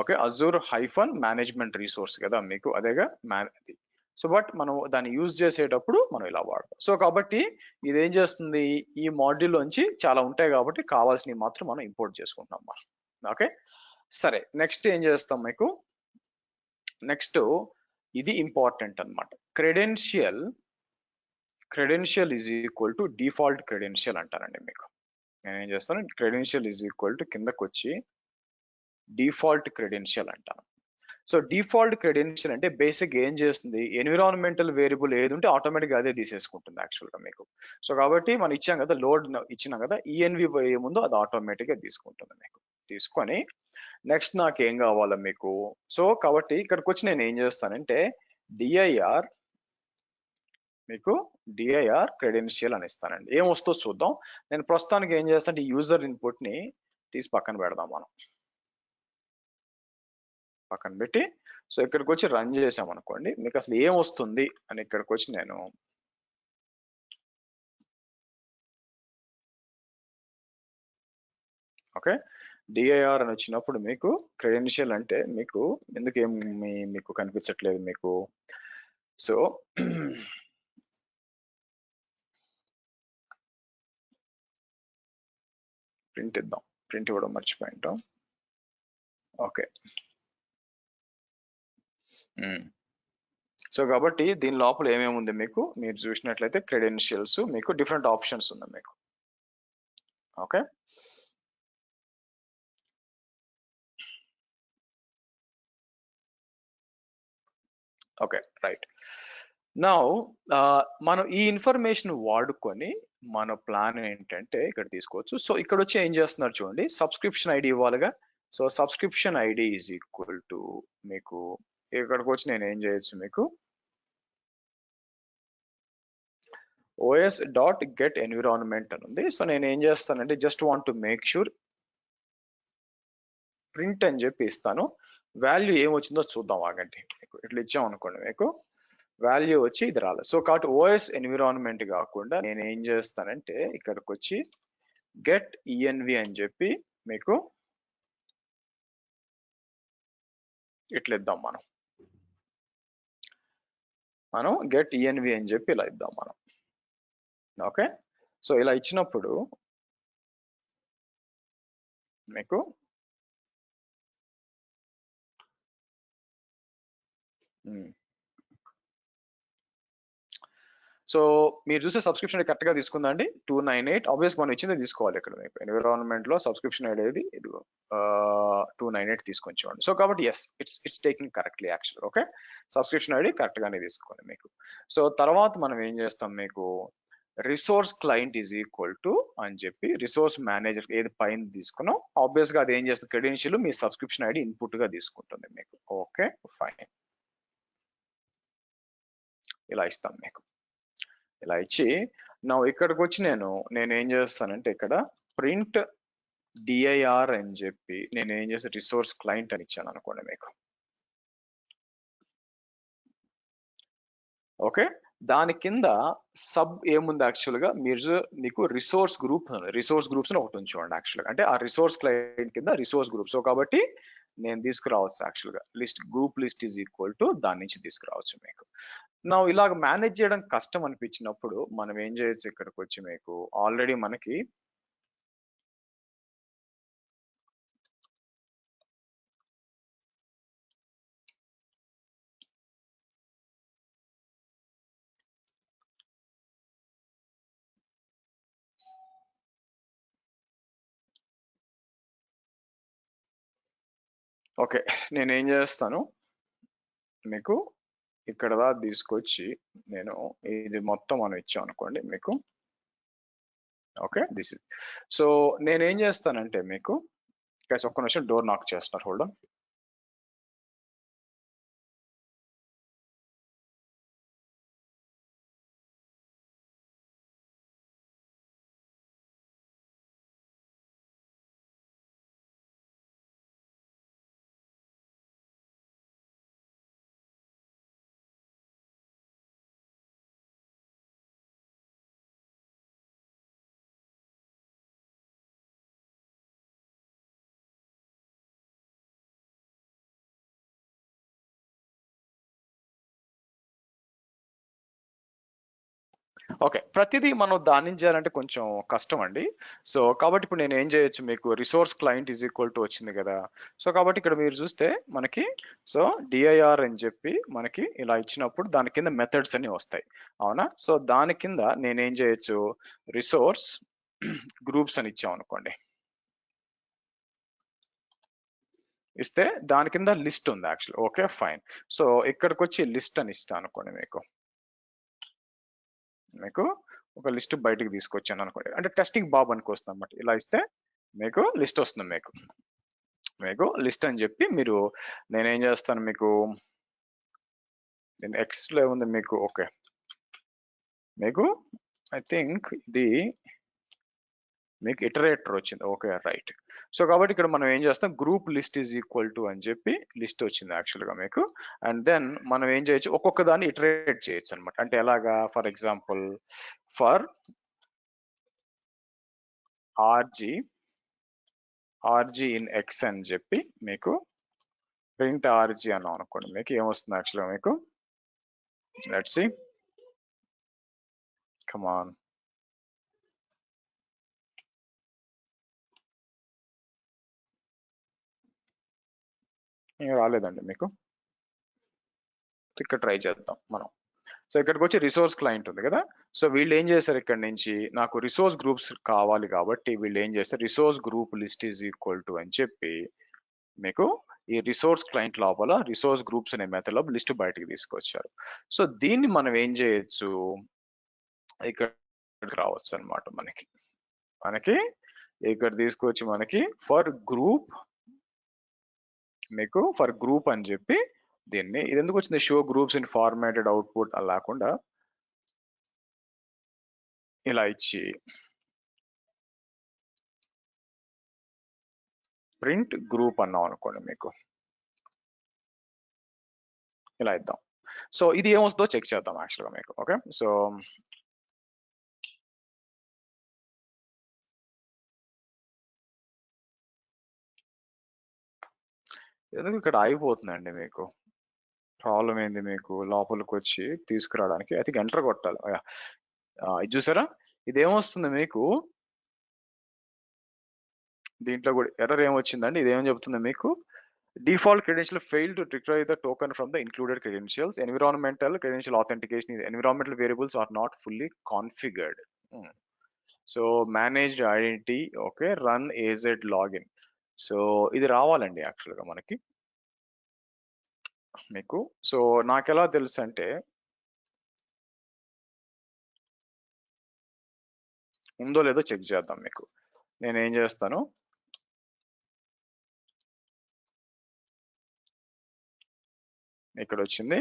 Okay, Azure hyphen management resource కదా మీకు, అదేగా సో బట్ మనం దాన్ని యూజ్ చేసేటప్పుడు మనం ఇలా వాడతాం. సో కాబట్టి ఇది ఏం చేస్తుంది, ఈ మాడ్యూల్ నుంచి చాలా ఉంటాయి కాబట్టి కావాల్సినవి మాత్రం మనం ఇంపోర్ట్ చేసుకుంటాం మనం. ఓకే సరే, నెక్స్ట్ ఏం చేస్తాం మీకు, నెక్స్ట్ ఇది ఇంపార్టెంట్ అన్నమాట. Credential is equal to default credential అంటారండి మీకు. నేను ఏం చేస్తాను, క్రెడెన్షియల్ ఈజ్ ఈక్వల్ టు కిందకు వచ్చి డిఫాల్ట్ క్రెడెన్షియల్ అంటాను. సో డిఫాల్ట్ క్రెడెన్షియల్ అంటే బేసిక్ ఏం చేస్తుంది, ఎన్విరాన్మెంటల్ వేరియబుల్ ఏది ఉంటే ఆటోమేటిక్గా అదే తీసేసుకుంటుంది యాక్చువల్గా మీకు. సో కాబట్టి మనం ఇచ్చాం కదా, లోడ్ ఇచ్చినాం కదా, ఈఎన్వి ఏముందో అది ఆటోమేటిక్గా తీసుకుంటుంది మీకు. తీసుకొని నెక్స్ట్ నాకు ఏం కావాలా మీకు, సో కాబట్టి ఇక్కడికి వచ్చి నేను ఏం చేస్తానంటే డిఐఆర్ మీకు డిఐఆర్ క్రెడెన్షియల్ అని ఇస్తానండి. ఏం వస్తుందో చూద్దాం. నేను ప్రస్తుతానికి ఏం చేస్తాను, ఈ యూజర్ ఇన్పుట్ ని తీసి పక్కన పెడదాం మనం, పక్కన పెట్టి సో ఇక్కడికి వచ్చి రన్ చేసాం అనుకోండి, మీకు అసలు ఏం వస్తుంది అని ఇక్కడికి వచ్చి నేను ఓకే డిఐఆర్ అని వచ్చినప్పుడు మీకు క్రెడెన్షియల్ అంటే మీకు ఎందుకు మీకు కనిపించట్లేదు మీకు. సో ప్రింట్ ఇద్దాం, ప్రింట్ ఇవ్వడం మర్చిపోయింటాం. ఓకే సో కాబట్టి దీని లోపల ఏమేమి ఉంది మీకు, మీరు చూసినట్లయితే క్రెడెన్షియల్స్ మీకు డిఫరెంట్ ఆప్షన్స్ ఉంది మీకు. Okay okay right. నౌ మనం ఈ ఇన్ఫర్మేషన్ వాడుకొని మన ప్లాన్ ఏంటంటే ఇక్కడ తీసుకోవచ్చు. సో ఇక్కడ వచ్చి ఏం చేస్తున్నారు చూడండి, సబ్స్క్రిప్షన్ ఐడి ఇవ్వాలిగా. So subscription ID is equal to మీకు ఇక్కడికి వచ్చి నేను ఏం చేయొచ్చు మీకు os.get environment అని ఉంది. సో నేను ఏం చేస్తానంటే just want to make sure print అని చెప్పి ఇస్తాను. వాల్యూ ఏం వచ్చిందో చూద్దాం ఆగండి. మీకు ఇట్లా ఇచ్చాం అనుకోండి, మీకు వాల్యూ వచ్చి ఇది రాలేదు. సో కాబట్టి ఓఎస్ ఎన్విరాన్మెంట్ కాకుండా నేను ఏం చేస్తానంటే ఇక్కడికి వచ్చి గెట్ ఈఎన్వి అని చెప్పి మీకు ఇట్లా ఇద్దాం మనం గెట్ ఈఎన్వి అని చెప్పి ఇలా ఇద్దాం మనం. ఓకే సో ఇలా ఇచ్చినప్పుడు మీకు సో మీరు చూసే సబ్స్క్రిప్షన్ కరెక్ట్ గా తీసుకుందండి 298. ఆబ్వియస్ మనం ఇచ్చింది తీసుకోవాలి. ఇక్కడ మీకు ఎన్విరాన్మెంట్ లో సబ్స్క్రిప్షన్ అనేది 298 తీసుకొని చూడండి. సో కాబట్టి yes it's taking correctly actual. Okay subscription ID correct గానే తీసుకోండి మీకు. సో తర్వాత మనం ఏం చేస్తాం మీకు resource client is equal to అని చెప్పి రిసోర్స్ మేనేజర్ ఏది పైన తీసుకున్నాం ఆబ్వియస్ గా అది ఏం చేస్తుంది, క్రెడెన్షియల్ మీ సబ్స్క్రిప్షన్ ఐడి ఇన్పుట్ గా తీసుకుంటుంది మీకు. ఓకే ఫైన్, ఇలా ఇస్తాం మీకు. ఇలా ఇచ్చి నా ఇక్కడికి వచ్చి నేను ఏం చేస్తానంటే ఇక్కడ ప్రింట్ డిఐఆర్ అని చెప్పి నేను ఏం చేస్తే రిసోర్స్ క్లయింట్ అని ఇచ్చాను అనుకోండి మీకు. ఓకే దాని కింద సబ్ ఏముంది యాక్చువల్ గా మీకు రిసోర్స్ గ్రూప్స్ ఒకటి ఉంది చూడండి. యాక్చువల్ గా అంటే ఆ రిసోర్స్ క్లయింట్ కింద రిసోర్స్ గ్రూప్. సో కాబట్టి నేను తీసుకురావచ్చు యాక్చువల్ గా group list is equal to దాని నుంచి తీసుకురావచ్చు మీకు. నా ఇలాగ మేనేజ్ చేయడం కష్టం అనిపించినప్పుడు మనం ఏం చేయొచ్చు, ఇక్కడికి వచ్చి మీకు ఆల్రెడీ మనకి ఓకే, నేను ఏం చేస్తాను మీకు ఇక్కడ దా తీసుకొచ్చి నేను ఇది మొత్తం మనం ఇచ్చాం అనుకోండి మీకు. Okay, this is. సో నేనేం చేస్తానంటే మీకు గైస్ ఒక్క నిమిషం డోర్ నాక్ చేస్తున్నారు, హోల్డ్ ఆన్. ఓకే, ప్రతిదీ మనం దాని నుంచి చేయాలంటే కొంచెం కష్టం అండి. సో కాబట్టి ఇప్పుడు నేను ఏం చేయొచ్చు, మీకు resource client is equal to వచ్చింది కదా. సో కాబట్టి ఇక్కడ మీరు చూస్తే మనకి సో డిఐఆర్ అని చెప్పి మనకి ఇలా ఇచ్చినప్పుడు దాని కింద మెథడ్స్ అన్ని వస్తాయి, అవునా. సో దాని కింద నేనేం చేయొచ్చు, రిసోర్స్ గ్రూప్స్ అని ఇచ్చాం అనుకోండి. ఇస్తే దాని కింద లిస్ట్ ఉంది యాక్చువల్. Okay fine. సో ఇక్కడికి వచ్చి లిస్ట్ అని ఇస్తాను అనుకోండి. మీకు ఒక లిస్ట్ బయటకు తీసుకొచ్చాను అనుకోండి, అంటే టెస్టింగ్ బాబ్ అనుకొస్తుంది అన్నమాట. ఇలా ఇస్తే మీకు లిస్ట్ వస్తుంది. మీకు లిస్ట్ అని చెప్పి మీరు నేనేం చేస్తాను మీకు నేను ఎక్స్ లో ఉంది మీకు. ఓకే, మీకు ఐ థింక్ ఇది మీకు ఇటరేటర్ వచ్చింది. Okay right. సో కాబట్టి ఇక్కడ మనం ఏం చేస్తాం, group list is equal to అని చెప్పి లిస్ట్ వచ్చింది యాక్చువల్ గా మీకు. అండ్ దెన్ మనం ఏం చేయొచ్చు, ఒక్కొక్క దాన్ని ఇటరేట్ చేయొచ్చు అనమాట. అంటే ఎలాగా, for example for RG in X అని చెప్పి మీకు ప్రింట్ ఆర్జీ అన్నాం అనుకోండి. మీకు ఏమొస్తుంది యాక్చువల్గా మీకు, లెట్స్ సీ, కమ్ ఆన్. రాలేదండి మీకు, ఇక్కడ ట్రై చేద్దాం మనం. సో ఇక్కడికి వచ్చి రిసోర్స్ క్లయింట్ ఉంది కదా. సో వీళ్ళు ఏం చేస్తారు, ఇక్కడ నుంచి నాకు రిసోర్స్ గ్రూప్స్ కావాలి కాబట్టి వీళ్ళు ఏం చేస్తారు, resource group list is equal to అని చెప్పి మీకు ఈ రిసోర్స్ క్లయింట్ లోపల రిసోర్స్ గ్రూప్స్ అనే మెథడ్ లో లిస్ట్ బయటకు తీసుకొచ్చారు. సో దీన్ని మనం ఏం చేయొచ్చు, ఇక్కడ రావచ్చు అనమాట. మనకి ఇక్కడ తీసుకొచ్చి మనకి ఫర్ గ్రూప్ అని చెప్పి దీన్ని, ఇది ఎందుకు వచ్చింది, show groups in formatted output అలా లేకుండా ఇలా ఇచ్చి ప్రింట్ గ్రూప్ అన్నాం అనుకోండి. మీకు ఇలా ఇద్దాం. సో ఇది ఏమొస్తుందో చెక్ చేద్దాం యాక్చువల్గా మీకు. ఓకే, సో ఎందుకు ఇక్కడ ఆగిపోతుందండి మీకు, ప్రాబ్లం ఏంది మీకు లోపలికి వచ్చి తీసుకురావడానికి? ఐ థింక్ ఎంటర్ కొట్టాలి. ఇది చూసారా, ఇది ఏమొస్తుంది మీకు, దీంట్లో కూడా ఎర్రర్ ఏమొచ్చిందండి. ఇది ఏమని చెప్తుంది మీకు, default credential failed to retrieve the token from the included credentials. Environmental credential authentication, environmental variables are not fully configured. So managed identity, okay, run AZ login. So ఇది రావాలండి యాక్చువల్గా మనకి మీకు. సో నాకు ఎలా తెలుసు అంటే, ఉందో లేదో చెక్ చేద్దాం మీకు. నేను ఏం చేస్తాను, ఇక్కడ వచ్చింది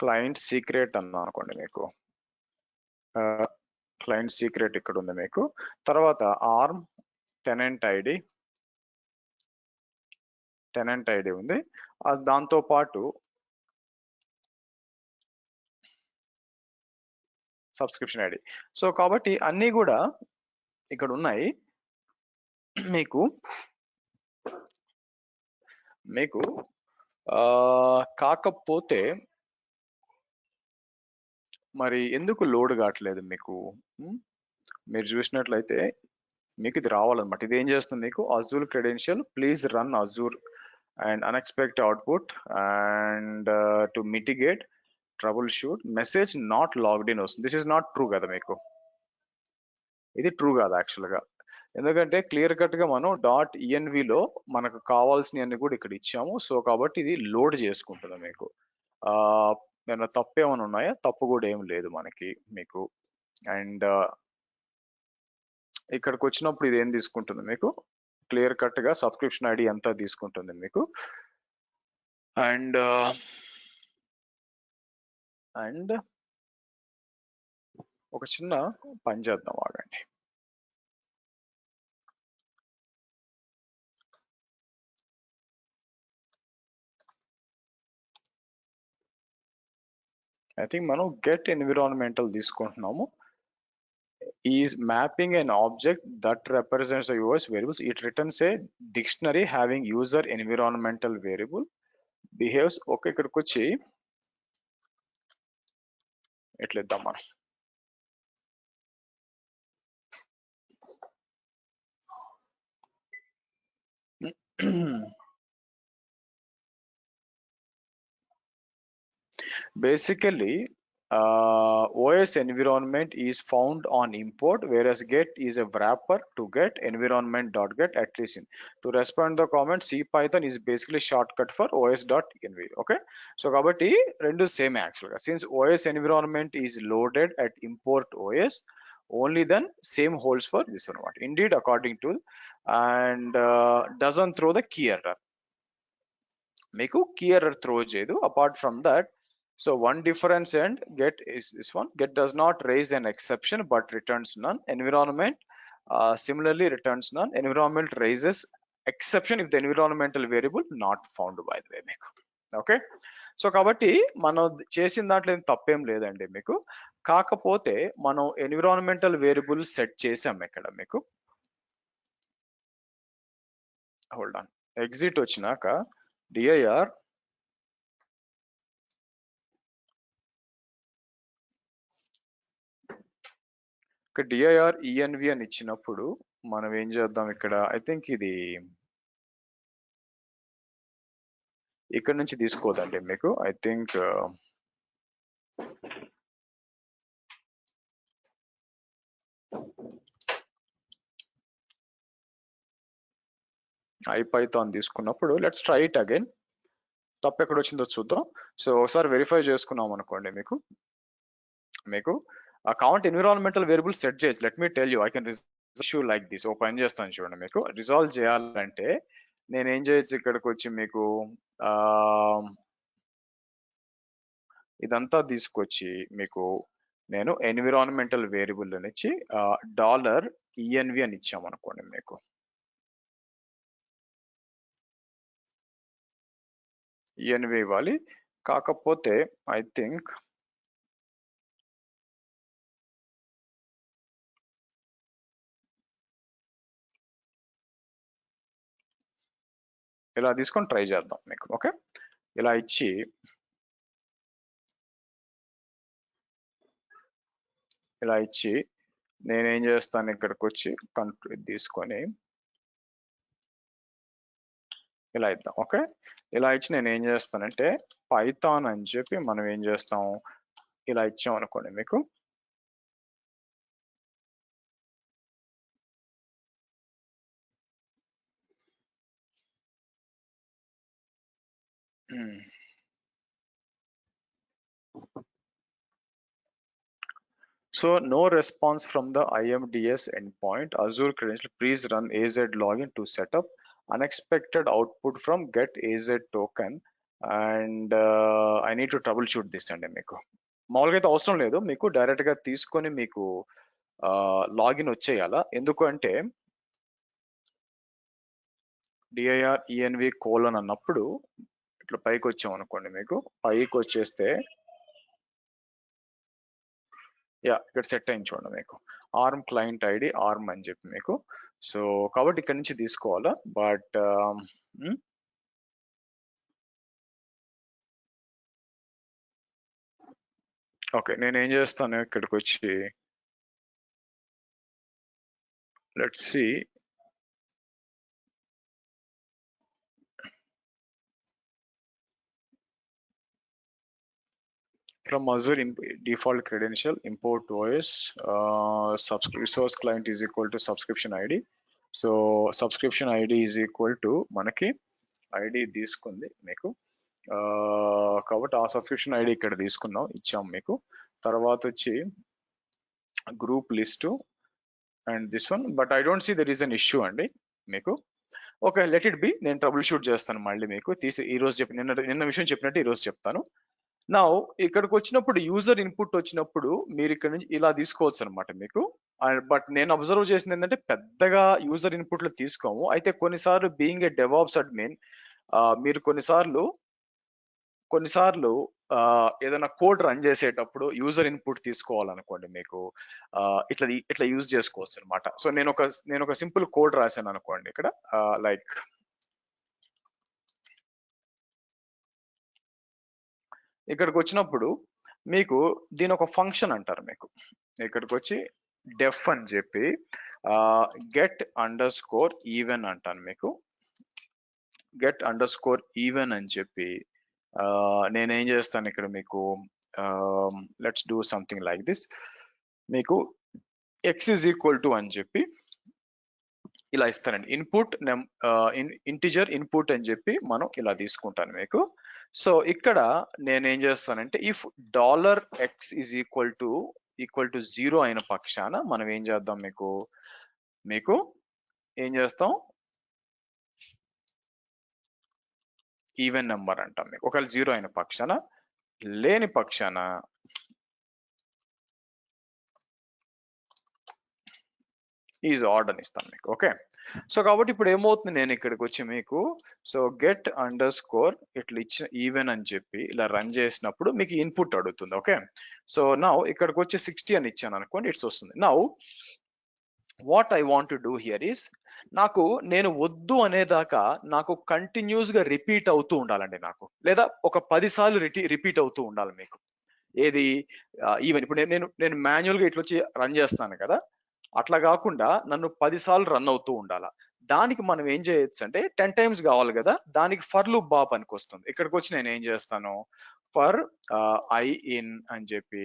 క్లయింట్ సీక్రెట్ అన్నా అనుకోండి. మీకు క్లయింట్ సీక్రెట్ ఇక్కడ ఉంది మీకు. తర్వాత ఆర్మ్ టెనెంట్ ఐడి ఉంది, దాంతో పాటు సబ్స్క్రిప్షన్ ఐడి. సో కాబట్టి అన్నీ కూడా ఇక్కడ ఉన్నాయి మీకు. కాకపోతే మరి ఎందుకు లోడ్ కావట్లేదు మీకు, మీరు చూసినట్లయితే మీకు ఇది రావాలన్నమాట. ఇది ఏం చేస్తుంది మీకు, Azure credential please run Azure and unexpected output and to mitigate trouble shoot message not logged in వస్తుంది. దిస్ ఇస్ నాట్ ట్రూ కదా మీకు, ఇది ట్రూ కాదు యాక్చువల్గా. ఎందుకంటే క్లియర్ కట్ గా మనం డాట్ లో మనకు కావాల్సినవన్నీ కూడా ఇక్కడ ఇచ్చాము. సో కాబట్టి ఇది లోడ్ చేసుకుంటుంది మీకు. ఆ ఏమైనా తప్పు ఏమైనా ఉన్నాయా? తప్పు కూడా ఏం లేదు మనకి మీకు. అండ్ ఇక్కడికి వచ్చినప్పుడు ఇది ఏం తీసుకుంటుంది మీకు? క్లియర్ కట్ గా సబ్స్క్రిప్షన్ ఐడి ఎంత తీసుకుంటుంది మీకు. అండ్ అండ్ ఒక చిన్న పని చేద్దాం, ఆగండి. ఐ థింక్ మనం గెట్ ఎన్విరాన్మెంటల్ తీసుకుంటున్నాము. Is mapping an object that represents the US variables. It returns a dictionary having user environmental variable behaves. Okay, ఇక్కడికి వచ్చి ఎట్లేద్దాం మనం. Basically, OS environment is found on import, whereas get is a wrapper to get environment.get at least in. To respond the comment, CPython is basically shortcut for os.env. Okay, so kabatti rendu same actually. Since OS environment is loaded at import OS, only then same holds for this one. What indeed according to and doesn't throw the key error. మీకు key error throw చేయదు. Apart from that, so one difference and get is this one. Get does not raise an exception but returns none. Environment similarly returns none. Environment raises exception if the environmental variable not found by the way మీకు. Okay, so కాబట్టి మనం చేసిన దాంట్లో ఏం తప్పేం లేదండి మీకు. కాకపోతే మనం ఎన్విరాన్మెంటల్ వేరియబుల్ సెట్ చేసాం ఇక్కడ మీకు. హోల్డ్ ఆన్, ఎగ్జిట్ వచ్చినాక dir dir env అని ఇచ్చినప్పుడు మనం ఏం చేద్దాం ఇక్కడ. ఐ థింక్ ఇది ఇక్కడ నుంచి తీసుకోదండి మీకు. ఐ థింక్ ఐపైథాన్ తీసుకున్నప్పుడు లెట్స్ ట్రై ఇట్ అగైన్. తప్పు ఎక్కడ వచ్చిందో చూద్దాం. సో ఒకసారి వెరిఫై చేసుకున్నాం అనుకోండి మీకు. మీకు account environmental variable set చేయొచ్చు. Let me tell you, I can issue like this. ఓ పని చేస్తాను చూడండి. మీకు రిజాల్వ్ చేయాలంటే నేను ఏం చేయొచ్చు, ఇక్కడికి వచ్చి మీకు ఇదంతా తీసుకొచ్చి మీకు నేను ఎన్విరాన్మెంటల్ వేరియబుల్ అని ఇచ్చి $env అని ఇచ్చామనుకోండి మీకు. env ఇవ్వాలి. కాకపోతే ఐ థింక్ ఇలా తీసుకొని ట్రై చేద్దాం మీకు. ఓకే, ఇలా ఇచ్చి నేనేం చేస్తాను, ఇక్కడికి వచ్చి కంట్రోల్ తీసుకొని ఇలా ఇద్దాం. ఓకే, ఇలా ఇచ్చి నేను ఏం చేస్తానంటే పైథాన్ అని చెప్పి మనం ఏం చేస్తాం, ఇలా ఇచ్చాం అనుకోండి మీకు. So no response from the IMDS endpoint. Azure credential, please run AZ login to set up. Unexpected output from get AZ token and I need to troubleshoot this అండి మీకు. మామూలుగా అయితే అవసరం లేదు మీకు, డైరెక్ట్ గా తీసుకొని మీకు లాగిన్ వచ్చేయాలా. ఎందుకు అంటే dir env కోలన్ అన్నప్పుడు ఇట్లా పైకి వచ్చాం అనుకోండి మీకు. పైకి వచ్చేస్తే ఇక్కడ సెట్ అయింది చూడండి మీకు. ఆర్మ్ క్లయింట్ ఐడి ఆర్మ్ అని చెప్పి మీకు. సో కాబట్టి ఇక్కడ నుంచి తీసుకోవాలా. బట్ ఓకే, నేను ఏం చేస్తాను, ఇక్కడికి వచ్చి let's see from Azure default credential import OS resource client is equal to subscription ID. So subscription ID is equal to మనకి ఐడి తీసుకుంది మీకు, కాబట్టి ఆ సబ్స్క్రిప్షన్ ఐడి ఇక్కడ తీసుకున్నాం, ఇచ్చాం మీకు. తర్వాత వచ్చి group list and this one, but I don't see there is an issue అండి మీకు. ఓకే, లెట్ ఇట్ బి, నేను ట్రబుల్ షూట్ చేస్తాను మళ్ళీ మీకు తీసి. ఈ రోజు చెప్పి నిన్న విషయం చెప్పినట్టు ఈ రోజు చెప్తాను. నా ఇక్కడికి వచ్చినప్పుడు యూజర్ ఇన్పుట్ వచ్చినప్పుడు మీరు ఇక్కడ నుంచి ఇలా తీసుకోవచ్చు అనమాట మీకు. బట్ నేను అబ్జర్వ్ చేసింది ఏంటంటే పెద్దగా యూజర్ ఇన్పుట్లు తీసుకోము. అయితే కొన్నిసార్లు బీయింగ్ ఏ డెవాప్స్ అడ్మిన్ మీరు కొన్నిసార్లు ఏదైనా కోడ్ రన్ చేసేటప్పుడు యూజర్ ఇన్పుట్ తీసుకోవాలనుకోండి మీకు, ఇట్లా యూజ్ చేసుకోవచ్చు అనమాట. సో నేను ఒక సింపుల్ కోడ్ రాశాను అనుకోండి ఇక్కడ, లైక్ ఇక్కడికి వచ్చినప్పుడు మీకు దీని ఒక ఫంక్షన్ అంటారు మీకు. ఇక్కడికి వచ్చి డెఫ్ అని చెప్పి గెట్ అండర్ స్కోర్ ఈవెన్ అంటాను మీకు. గెట్ అండర్ స్కోర్ ఈవెన్ అని చెప్పి నేనేం చేస్తాను ఇక్కడ మీకు, let's do something like this. మీకు ఎక్స్ ఈజ్ ఈక్వల్ టు అని చెప్పి ఇలా ఇస్తానండి. ఇన్పుట్ ఇంటిజర్ ఇన్పుట్ అని చెప్పి మనం ఇలా తీసుకుంటాను మీకు. సో ఇక్కడ నేనేం చేస్తానంటే if $x is equal to 0 అయిన పక్షాన మనం ఏం చేద్దాం మీకు ఏం చేస్తాం, ఈవెన్ నెంబర్ అంటాం మీకు. ఒకవేళ 0 అయిన పక్షాన, లేని పక్షాన ఈజ్ ఆడ్ అని ఇస్తాను మీకు. ఓకే, సో కాబట్టి ఇప్పుడు ఏమవుతుంది, నేను ఇక్కడికి వచ్చి మీకు సో గెట్ అండర్ స్కోర్ ఇట్లా ఇచ్చిన ఈవెన్ అని చెప్పి ఇలా రన్ చేసినప్పుడు మీకు ఇన్పుట్ అడుగుతుంది. ఓకే, సో నౌ ఇక్కడికి వచ్చి 60 అని ఇచ్చాను అనుకోండి, ఇట్స్ వస్తుంది. Now what I want to do here is, నేను వద్దు అనేదాకా నాకు కంటిన్యూస్ గా రిపీట్ అవుతూ ఉండాలండి నాకు, లేదా ఒక 10 సార్లు రిపీట్ అవుతూ ఉండాలి మీకు. ఏది ఈవెన్ ఇప్పుడు నేను మాన్యువల్ గా ఇట్లా వచ్చి రన్ చేస్తున్నాను కదా, అట్లా కాకుండా నన్ను 10 సార్లు రన్ అవుతూ ఉండాలా. దానికి మనం ఏం చేయొచ్చు అంటే 10 టైమ్స్ కావాలి కదా, దానికి ఫర్ లూప్ బాగా పనికి వస్తుంది. ఇక్కడికి వచ్చి నేను ఏం చేస్తాను, ఫర్ ఐ ఇన్ అని చెప్పి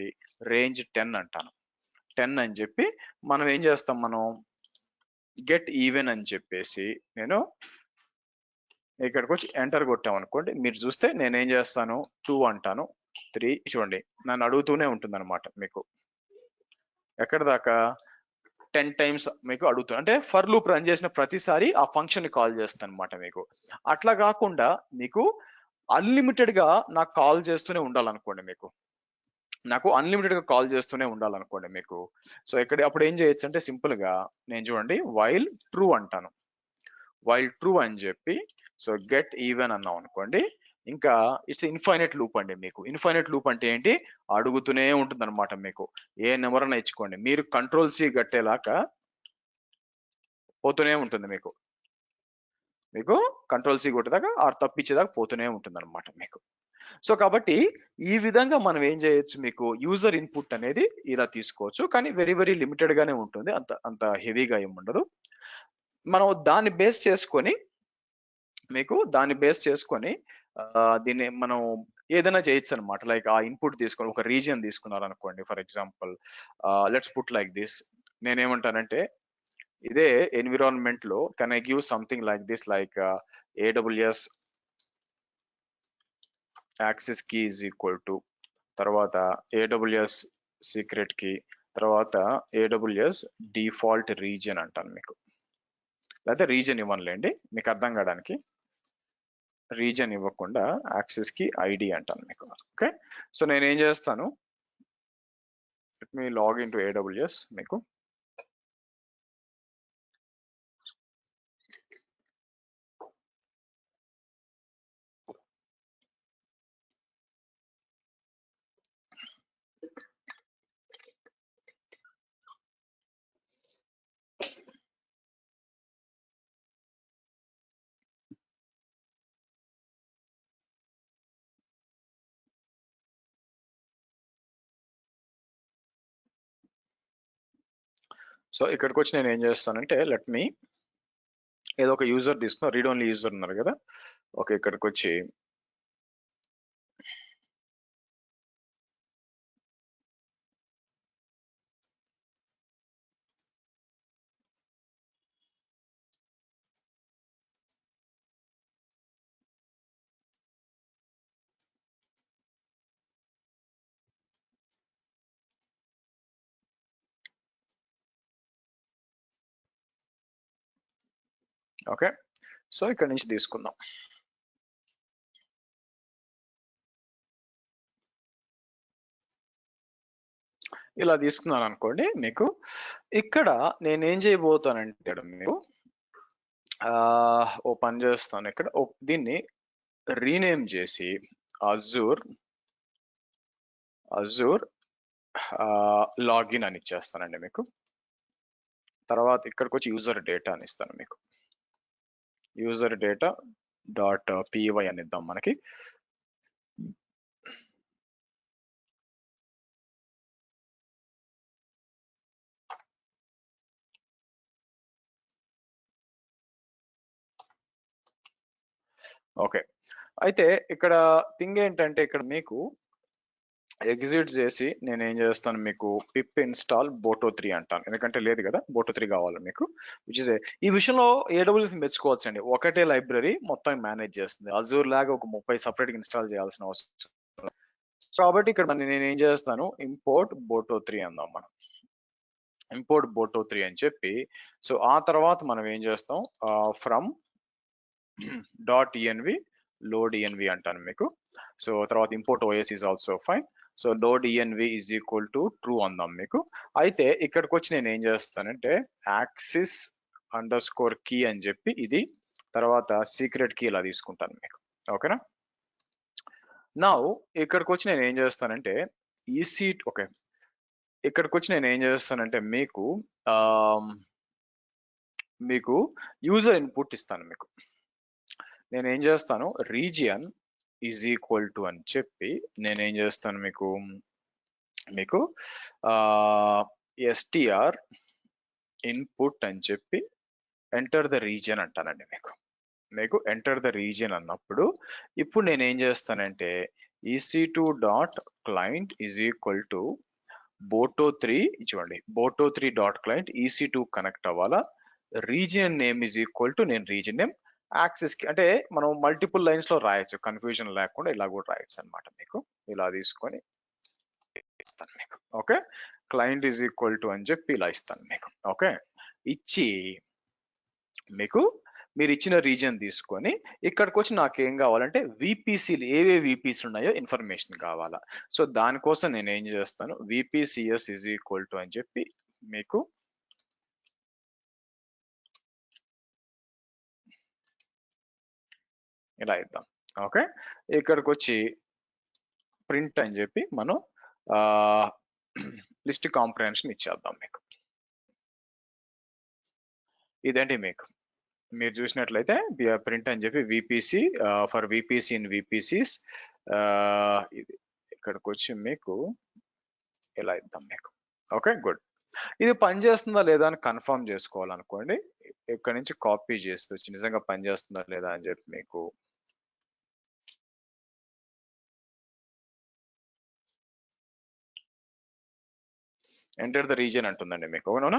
రేంజ్ 10 అంటాను. 10 అని చెప్పి మనం ఏం చేస్తాం, మనం గెట్ ఈవెన్ అని చెప్పేసి నేను ఇక్కడికి వచ్చి ఎంటర్ కొట్టాం అనుకోండి, మీరు చూస్తే నేనేం చేస్తాను 2 అంటాను, 3 చూడండి నన్ను అడుగుతూనే ఉంటుంది అనమాట మీకు. ఎక్కడ దాకా 10 టైమ్స్ మీకు అడుగుతుంది, అంటే ఫర్ లూప్ రన్ చేసిన ప్రతిసారి ఆ ఫంక్షన్ ని కాల్ చేస్తాను అనమాట మీకు. అట్లా కాకుండా మీకు అన్లిమిటెడ్ గా నాకు కాల్ చేస్తూనే ఉండాలనుకోండి మీకు, నాకు అన్లిమిటెడ్ గా కాల్ చేస్తూనే ఉండాలనుకోండి మీకు. సో ఇక్కడ అప్పుడు ఏం చేయొచ్చు అంటే సింపుల్ గా నేను చూడండి వైల్ ట్రూ అంటాను. వైల్ ట్రూ అని చెప్పి సో గెట్ ఈవెన్ అన్నాం అనుకోండి, ఇంకా ఇట్స్ ఇన్ఫైనైట్ లూప్ అండి మీకు. ఇన్ఫైనైట్ లూప్ అంటే ఏంటి, అడుగుతూనే ఉంటుంది అనమాట మీకు. ఏ నెంబర్ అన్నా ఇచ్చుకోండి, మీరు కంట్రోల్ సి గట్టేలాగా పోతూనే ఉంటుంది మీకు కంట్రోల్ సి కొట్టేదాకా ఆర్ తప్పించేదాకా పోతూనే ఉంటుంది అనమాట మీకు. సో కాబట్టి ఈ విధంగా మనం ఏం చేయొచ్చు, మీకు యూజర్ ఇన్పుట్ అనేది ఇలా తీసుకోవచ్చు, కానీ వెరీ వెరీ లిమిటెడ్ గానే ఉంటుంది, అంత హెవీగా ఏమి ఉండదు. మనం దాన్ని బేస్ చేసుకొని దీన్ని మనం ఏదైనా చేయొచ్చు అనమాట. లైక్ ఆ ఇన్పుట్ తీసుకొని ఒక రీజియన్ తీసుకున్నారనుకోండి, for example let's put like this. నేనేమంటానంటే ఇదే ఎన్విరాన్మెంట్ లో can I give something like this, like AWS access key is equal to, తర్వాత AWS సీక్రెట్ కీ, తర్వాత AWS డిఫాల్ట్ రీజియన్ అంటాను మీకు. లేకపోతే రీజియన్ ఇవ్వనులేండి మీకు అర్థం కావడానికి, రీజియన్ ఇవ్వకుండా యాక్సెస్ కి ఐడి అంటాను మీకు. ఓకే, సో నేను ఏం చేస్తాను, let me log in to AWS మీకు. సో ఇక్కడికి వచ్చి నేను ఏం చేస్తానంటే లెట్ మీ ఏదో ఒక యూజర్ తీసుకున్నా, రీడ్ ఓన్లీ యూజర్ ఉన్నారు కదా. ఓకే, ఇక్కడికి వచ్చి ఓకే, సో ఇక్కడ నుంచి తీసుకుందాం. ఇలా తీసుకున్నాను అనుకోండి, మీకు ఇక్కడ నేనేం చేయబోతానంటే మీకు ఓ పని చేస్తాను. ఇక్కడ దీన్ని రీనేమ్ చేసి అజూర్ లాగిన్ అని ఇచ్చేస్తానండి మీకు. తర్వాత ఇక్కడికి వచ్చి యూజర్ డేటా అని ఇస్తాను మీకు. యూజర్ డేటా డాట్ పీవై అని ఇద్దాం మనకి. ఓకే, అయితే ఇక్కడ థింగ్ ఏంటంటే ఇక్కడ మీకు ఎగ్జిట్ చేసి నేను ఏం చేస్తాను, మీకు పిప్ ఇన్స్టాల్ బోటో 3 అంటాను, ఎందుకంటే లేదు కదా, బోటో 3 కావాలి మీకు. విచ్ ఇస్ ఈ విషయంలో AWS మెచ్చుకోవచ్చు అండి, ఒకటే లైబ్రరీ మొత్తం మేనేజ్ చేస్తుంది. అజూర్ లాగా ఒక 30 సపరేట్ ఇన్స్టాల్ చేయాల్సిన అవసరం. కాబట్టి ఇక్కడ నేను ఏం చేస్తాను, ఇంపోర్ట్ బోటో 3 అందాం మనం. ఇంపోర్ట్ బోటో 3 అని చెప్పి, సో ఆ తర్వాత మనం ఏం చేస్తాం, ఫ్రమ్ .env లోడ్ env అంటాను మీకు. సో తర్వాత import OS is also fine. So load env is equal to true అందాం మీకు. అయితే ఇక్కడికి వచ్చి నేను ఏం చేస్తానంటే యాక్సిస్ అండర్స్కోర్ కీ అని చెప్పి ఇది, తర్వాత సీక్రెట్ కీ ఇలా తీసుకుంటాను మీకు. ఓకేనా. నౌ ఇక్కడికి వచ్చి నేను ఏం చేస్తానంటే ఓకే, ఇక్కడికి వచ్చి నేను ఏం చేస్తానంటే మీకు యూజర్ ఇన్పుట్ ఇస్తాను మీకు. నేను ఏం చేస్తాను, రీజియన్ ఈజ్ ఈక్వల్ టు అని చెప్పి నేనేం చేస్తాను మీకు ఎస్టిఆర్ ఇన్పుట్ అని చెప్పి ఎంటర్ ద రీజియన్ అంటానండి మీకు ఎంటర్ ద రీజియన్ అన్నప్పుడు ఇప్పుడు నేను ఏం చేస్తానంటే EC2 dot client is equal to boto 3, చూడండి boto 3 dot client EC2 connect అవ్వాలా. Region name is equal to, నేను రీజియన్ నేమ్ యాక్సెస్ కి, అంటే మనం మల్టిపుల్ లైన్స్ లో రాయొచ్చు, కన్ఫ్యూజన్ లేకుండా ఇలా కూడా రాయొచ్చు అనమాట మీకు. ఇలా తీసుకొని ఇస్తాను మీకు. Okay, client is equal to అని చెప్పి ఇలా ఇస్తాను మీకు. ఓకే, ఇచ్చి మీకు మీరు ఇచ్చిన రీజియన్ తీసుకొని ఇక్కడికి వచ్చి నాకు ఏం కావాలంటే VPCలు ఏవే VPC ఉన్నాయో ఇన్ఫర్మేషన్ కావాలా. సో దానికోసం నేను ఏం చేస్తాను, VPCS ఈజ్ ఈక్వల్ టు అని చెప్పి మీకు ఇలా ఇద్దాం. ఓకే, ఇక్కడికి వచ్చి ప్రింట్ అని చెప్పి మనం లిస్ట్ కాంప్రహెన్షన్ ఇచ్చేద్దాం మీకు. ఇదేంటి మీకు మీరు చూసినట్లయితే ప్రింట్ అని చెప్పి VPC for VPC in VPCs. ఇక్కడికి వచ్చి మీకు ఇలా ఇద్దాం మీకు. Okay, good. ఇది పని చేస్తుందా లేదా అని కన్ఫర్మ్ చేసుకోవాలనుకోండి, ఇక్కడ నుంచి కాపీ చేసి వచ్చి నిజంగా పని చేస్తుందా లేదా అని చెప్పి మీకు ఎంటర్ ద రీజియన్ అంటుందండి మీకు. అవునా,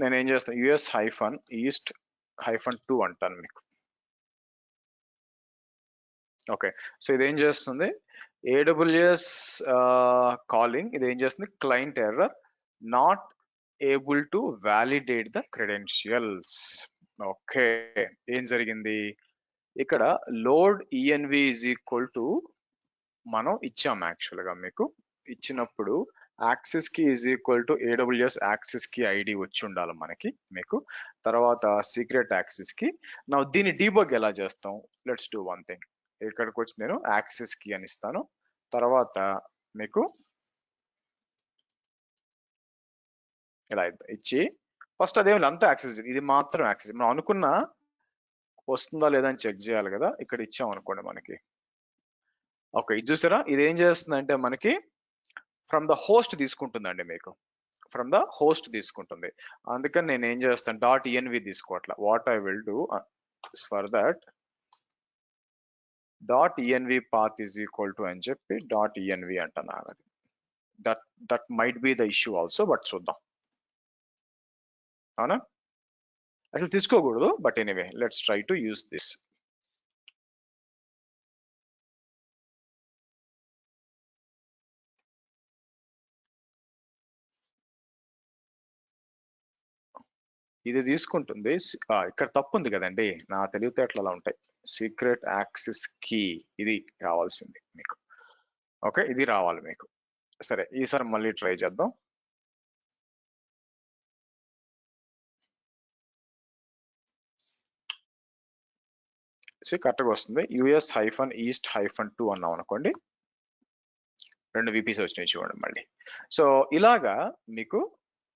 నేను ఏం చేస్తాను US-East-2 అంటాను మీకు. ఓకే, సో ఇదేం చేస్తుంది, AWS కాలింగ్, ఇది ఏం చేస్తుంది, client error not able to validate the credentials. Okay, ఏం జరిగింది ఇక్కడ, load env is equal to మనం ఇచ్చాం యాక్చువల్గా మీకు. ఇచ్చినప్పుడు యాక్సెస్ కి is equal to AWS access కి ID వచ్చి ఉండాలి మనకి మీకు. తర్వాత సీక్రెట్ యాక్సెస్ కి. నా దీన్ని డీబగ్ ఎలా చేస్తాం, లెట్స్ డూ వన్ థింగ్. ఇక్కడికి వచ్చి నేను యాక్సెస్ కి అని ఇస్తాను, తర్వాత మీకు ఇలా ఇచ్చి ఫస్ట్ అదేమి అంతా యాక్సెస్, ఇది మాత్రం యాక్సెస్ మనం అనుకున్న వస్తుందా లేదా అని చెక్ చేయాలి కదా. ఇక్కడ ఇచ్చాం అనుకోండి మనకి. ఓకే, ఇది చూసారా, ఇది ఏం చేస్తుందంటే మనకి ఫ్రమ్ ద హోస్ట్ తీసుకుంటుందండి మీకు. ఫ్రమ్ ద హోస్ట్ తీసుకుంటుంది. అందుకని నేను ఏం చేస్తాను, .env తీసుకోవట్లా. What I will do for that, .env path is equal to అని చెప్పి .env అంటాను. That might be the issue also, but చూద్దాం. అవునా, అసలు తీసుకోకూడదు, but anyway let's try to use this. ఇది తీసుకుంటుంది. ఇక్కడ తప్పు ఉంది కదండి, నా తెలివితేటలు అలా ఉంటాయి. సీక్రెట్ యాక్సెస్ కీ ఇది రావాల్సింది మీకు. ఓకే, ఇది రావాలి మీకు. సరే, ఈసారి మళ్ళీ ట్రై చేద్దాం. కరెక్ట్గా వస్తుంది. US-East-2 అన్నాం అనుకోండి, 2 VPC వచ్చినాయి చూడండి మళ్ళీ. సో ఇలాగా మీకు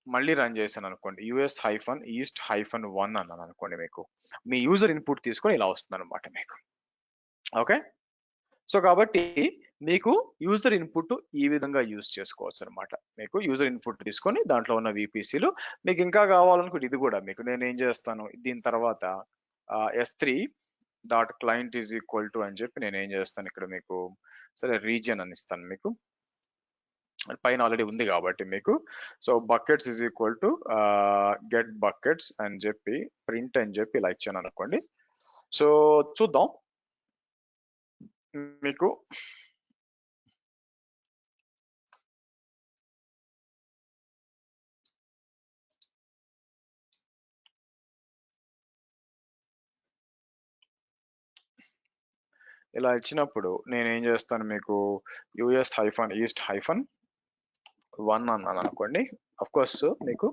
మళ్ళీ రన్ చేశాను అనుకోండి, US-East-1 అన్నాను అనుకోండి, మీకు మీ యూజర్ ఇన్పుట్ తీసుకొని ఇలా వస్తుంది అనమాట మీకు. ఓకే, సో కాబట్టి మీకు యూజర్ ఇన్పుట్ ఈ విధంగా యూజ్ చేసుకోవచ్చు అనమాట. మీకు యూజర్ ఇన్పుట్ తీసుకొని దాంట్లో ఉన్న VPCలు మీకు ఇంకా కావాలనుకుంటే ఇది కూడా మీకు నేను ఏం చేస్తాను, దీని తర్వాత S3.client is equal to అని చెప్పి నేను ఏం చేస్తాను ఇక్కడ మీకు, సరే రీజియన్ అని ఇస్తాను మీకు, పైన ఆల్రెడీ ఉంది కాబట్టి మీకు. So buckets is equal to get buckets అని చెప్పి ప్రింట్ అని చెప్పి ఇలా ఇచ్చాను అనుకోండి. సో చూద్దాం మీకు. ఇలా ఇచ్చినప్పుడు నేను ఏం చేస్తాను మీకు, US-East-1 అన్నాను అనుకోండి. అఫ్ కోర్స్ మీకు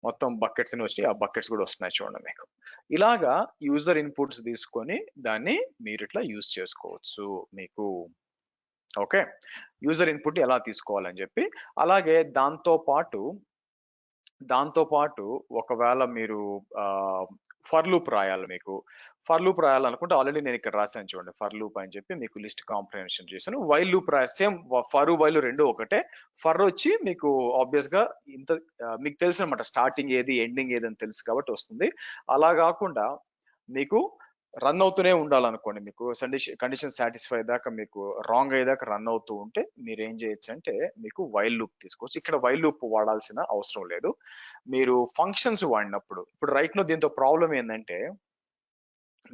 మొత్తం బకెట్స్ అని వచ్చి ఆ బకెట్స్ కూడా వస్తున్నాయి చూడండి మీకు. ఇలాగా యూజర్ ఇన్పుట్స్ తీసుకొని దాన్ని మీరు ఇట్లా యూజ్ చేసుకోవచ్చు మీకు. ఓకే, యూజర్ ఇన్పుట్ ఎలా తీసుకోవాలని చెప్పి. అలాగే దాంతో పాటు ఒకవేళ మీరు ఫర్ లూప్ రాయాలి మీకు. ఫర్ లూప్ రాయాలనుకుంటే ఆల్రెడీ నేను ఇక్కడ రాశాను చూడండి, ఫర్ లూప్ అని చెప్పి మీకు లిస్ట్ కాంప్రహెన్షన్ చేశాను. While loop same, for while రెండు ఒకటే. ఫర్ వచ్చి మీకు ఆబ్వియస్ గా ఇంత మీకు తెలుసు అనమాట, స్టార్టింగ్ ఏది ఎండింగ్ ఏది అని తెలుసు కాబట్టి వస్తుంది. అలా కాకుండా మీకు రన్ అవుతూనే ఉండాలనుకోండి, మీకు కండిషన్ సాటిస్ఫై దాకా మీకు రాంగ్ అయ్యేదాకా రన్ అవుతూ ఉంటే మీరు ఏం చేయొచ్చు అంటే మీకు వైల్ లూప్ తీసుకోవచ్చు. ఇక్కడ వైల్ లూప్ వాడాల్సిన అవసరం లేదు, మీరు ఫంక్షన్స్ వాడినప్పుడు. ఇప్పుడు రైట్ లో దీంతో ప్రాబ్లం ఏంటంటే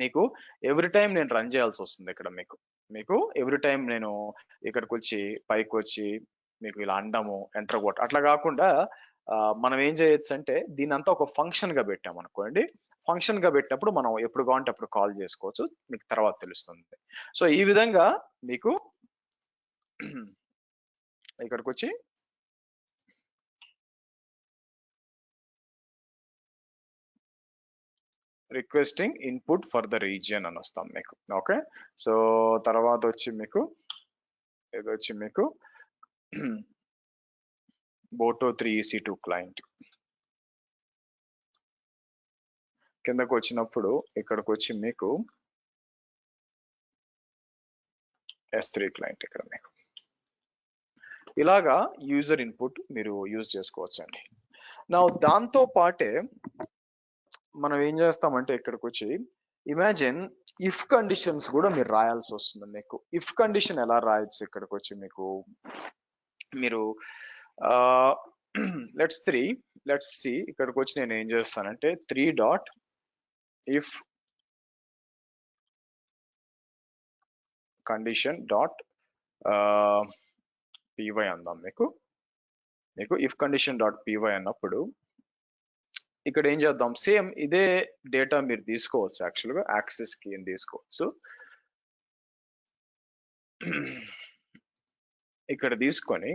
మీకు ఎవ్రీ టైం నేను రన్ చేయాల్సి వస్తుంది ఇక్కడ మీకు ఎవ్రీ టైం నేను ఇక్కడికి వచ్చి పైకి వచ్చి మీకు ఇలా అండము ఎంటర్ కొట్ట అట్లా కాకుండా మనం ఏం చేయొచ్చు అంటే దీని అంతా ఒక ఫంక్షన్ గా పెట్టాం అనుకోండి. ఫంక్షన్ గా పెట్టినప్పుడు మనం ఎప్పుడు కావాలంటే అప్పుడు కాల్ చేసుకోవచ్చు, మీకు తర్వాత తెలుస్తుంది. సో ఈ విధంగా మీకు ఇక్కడికి వచ్చి requesting input for the region అని వస్తాం మీకు. ఓకే, సో తర్వాత వచ్చి మీకు ఇది వచ్చి మీకు Boto 3 EC2 క్లయింట్ కిందకు వచ్చినప్పుడు ఇక్కడికి వచ్చి మీకు S3 క్లయింట్ ఇక్కడ మీకు. ఇలాగా యూజర్ ఇన్పుట్ మీరు యూజ్ చేసుకోవచ్చు అండి. నా దాంతో పాటే మనం ఏం చేస్తామంటే ఇక్కడికి వచ్చి ఇమాజిన్ ఇఫ్ కండిషన్స్ కూడా మీరు రాయాల్సి వస్తుంది మీకు. ఇఫ్ కండిషన్ ఎలా రాయొచ్చు ఇక్కడికి వచ్చి మీకు, మీరు లెట్స్ సి ఇక్కడికి వచ్చి నేను ఏం చేస్తానంటే 3.if condition.py అందాం మీకు. if condition.py అన్నప్పుడు ఇక్కడ ఏం చేద్దాం, సేమ్ ఇదే డేటా మీరు తీసుకోవచ్చు, యాక్చువల్గా యాక్సెస్ కీ తీసుకోవచ్చు. ఇక్కడ తీసుకొని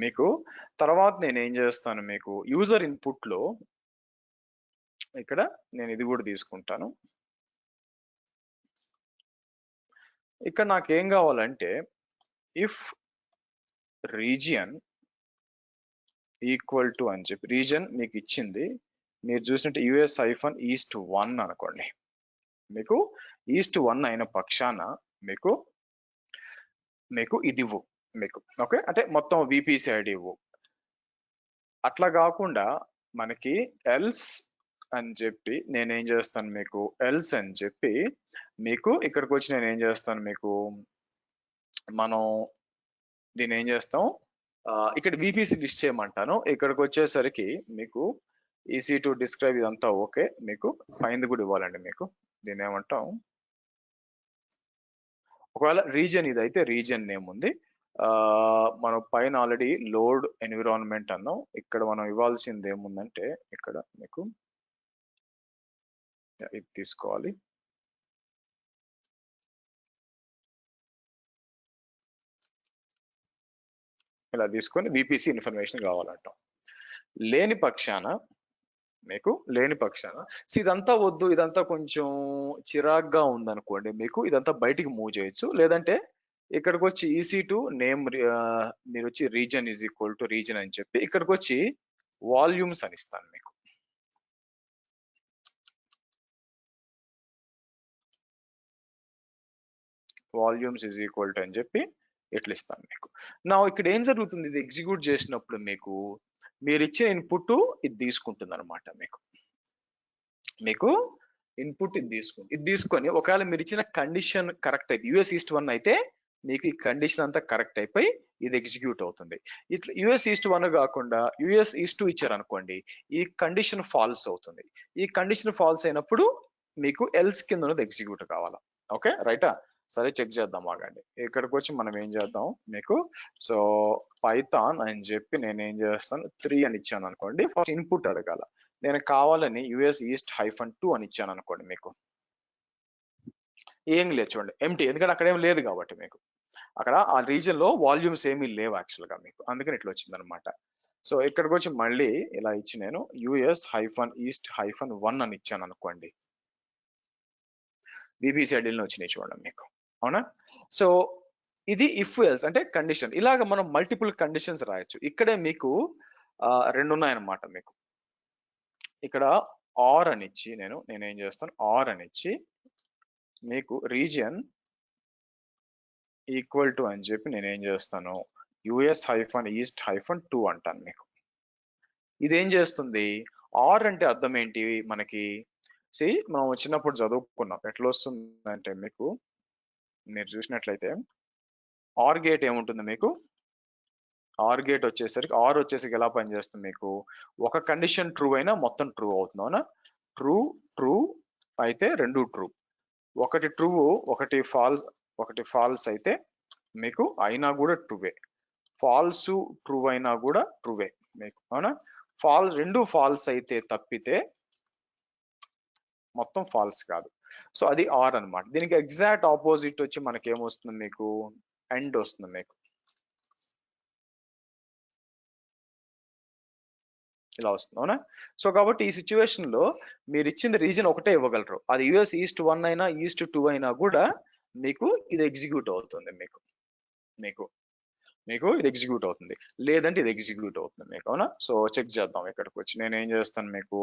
మీకు తర్వాత నేను ఏం చేస్తాను మీకు యూజర్ ఇన్పుట్ లో ఇక్కడ నేను ఇది కూడా తీసుకుంటాను. ఇక్కడ నాకు ఏం కావాలంటే ఇఫ్ రీజియన్ ఈక్వల్ టు అని చెప్పి, రీజియన్ మీకు ఇచ్చింది మీరు చూసినట్టు US-East-1 అనుకోండి, మీకు East-1 అయిన పక్షాన మీకు ఇది ఇవ్వు మీకు. ఓకే, అంటే మొత్తం VPC ఐడి ఇవ్వు. అట్లా కాకుండా మనకి ఎల్స్ అని చెప్పి నేనేం చేస్తాను మీకు, ఎల్స్ అని చెప్పి మీకు ఇక్కడికి వచ్చి నేను ఏం చేస్తాను మీకు, మనం దీన్ని ఏం చేస్తాం ఇక్కడ VPC లిస్ట్ చేయమంటాను. ఇక్కడికి వచ్చేసరికి మీకు EC2 డిస్క్రైబ్ ఇదంతా ఓకే, మీకు పైన కూడా ఇవ్వాలండి మీకు. దీన్ని ఏమంటాం, ఒకవేళ రీజియన్ ఇది అయితే రీజియన్ నేమ్ ఉంది, మనం పైన ఆల్రెడీ లోడ్ ఎన్విరాన్మెంట్ అన్నాం. ఇక్కడ మనం ఇవ్వాల్సింది ఏముందంటే ఇక్కడ మీకు ఇది తీసుకోవాలి. ఇలా తీసుకొని VPC ఇన్ఫర్మేషన్ కావాలంటాం. లేని పక్షాన ఇదంతా వద్దు, ఇదంతా కొంచెం చిరాగ్గా ఉందనుకోండి, మీకు ఇదంతా బయటికి మూవ్ చేయొచ్చు. లేదంటే ఇక్కడికి వచ్చి EC2 నేమ్ మీరు వచ్చి reason is equal to reason అని చెప్పి ఇక్కడికి వచ్చి వాల్యూమ్స్ అని ఇస్తాను మీకు. వాల్యూమ్స్ ఈజ్ ఈక్వల్ టు అని చెప్పి ఇట్లా ఇస్తాను మీకు. నా ఇక్కడ ఏం జరుగుతుంది, ఇది ఎగ్జిక్యూట్ చేసినప్పుడు మీకు మీరు ఇచ్చే ఇన్పుట్ ఇది తీసుకుంటుంది అనమాట. మీకు ఇన్పుట్ ఇది తీసుకొని ఒకవేళ మీరు ఇచ్చిన కండిషన్ కరెక్ట్ అయితే US East 1 అయితే మీకు ఈ కండిషన్ అంతా కరెక్ట్ అయిపోయి ఇది ఎగ్జిక్యూట్ అవుతుంది. ఇట్లా US East 1 కాకుండా US East 2 ఇచ్చారనుకోండి, ఈ కండిషన్ ఫాల్స్ అవుతుంది. ఈ కండిషన్ ఫాల్స్ అయినప్పుడు మీకు ఎల్స్ కింద ఉన్నది ఎగ్జిక్యూట్ కావాలా. ఓకే రైటా? సరే చెక్ చేద్దాం ఆగండి. ఇక్కడికి వచ్చి మనం ఏం చేద్దాం మీకు, సో పైథాన్ అని చెప్పి నేను ఏం చేస్తాను 3 అని ఇచ్చాను అనుకోండి. ఫస్ట్ ఇన్పుట్ అడగాల. నేను కావాలని US East -2 అని ఇచ్చాను అనుకోండి, మీకు ఏం లేదు చూడండి, ఎంటీ, ఎందుకంటే అక్కడ ఏం లేదు కాబట్టి మీకు అక్కడ ఆ రీజన్ లో వాల్యూమ్స్ ఏమీ లేవు యాక్చువల్ గా మీకు, అందుకని ఇట్లా వచ్చింది అనమాట. సో ఇక్కడికి వచ్చి మళ్ళీ ఇలా ఇచ్చి నేను US -East -1 అని ఇచ్చాను అనుకోండి, VPC ఐడీలను వచ్చినాయి చూడండి మీకు, అవునా? సో ఇది ఇఫ్ ఎల్స్ అంటే కండిషన్. ఇలాగ మనం మల్టిపుల్ కండిషన్స్ రాయొచ్చు. ఇక్కడే మీకు 2 ఉన్నాయన్నమాట. మీకు ఇక్కడ ఆర్ అని ఇచ్చి నేనేం చేస్తాను, ఆర్ అని ఇచ్చి మీకు రీజియన్ ఈక్వల్ టు అని చెప్పి నేనేం చేస్తాను US -East -2 అంటాను మీకు. ఇదేం చేస్తుంది, ఆర్ అంటే అర్థం ఏంటి మనకి, మనం చిన్నప్పుడు చదువుకున్నాం. ఎట్లా వస్తుంది అంటే మీకు మీరు చూసినట్లయితే ఆర్ గేట్ ఏముంటుంది మీకు, ఆర్ గేట్ వచ్చేసరికి ఆర్ వచ్చేసరికి ఎలా పనిచేస్తుంది మీకు, ఒక కండిషన్ ట్రూ అయినా మొత్తం ట్రూ అవుతుంది, అవునా? ట్రూ అయితే 2 ట్రూ, ఒకటి ట్రూ ఒకటి ఫాల్స్ అయితే మీకు అయినా కూడా ట్రూవే, ఫాల్స్ ట్రూ అయినా కూడా ట్రూవే మీకు, అవునా? రెండు ఫాల్స్ అయితే తప్పితే మొత్తం ఫాల్స్ కాదు. సో అది ఆర్ అన్నమాట. దీనికి ఎగ్జాక్ట్ ఆపోజిట్ వచ్చి మనకి ఏమొస్తుంది మీకు, ఎండ్ వస్తుంది మీకు, ఇలా వస్తుంది, అవునా? సో కాబట్టి ఈ సిచ్యువేషన్ లో మీరు ఇచ్చింది రీజన్ ఒకటే ఇవ్వగలరు. అది US East 1 అయినా East 2 అయినా కూడా మీకు ఇది ఎగ్జిక్యూట్ అవుతుంది మీకు ఇది ఎగ్జిక్యూట్ అవుతుంది, లేదంటే ఇది ఎగ్జిక్యూట్ అవుతుంది మీకు, అవునా? సో చెక్ చేద్దాం. ఇక్కడికి వచ్చి నేను ఏం చేస్తాను మీకు,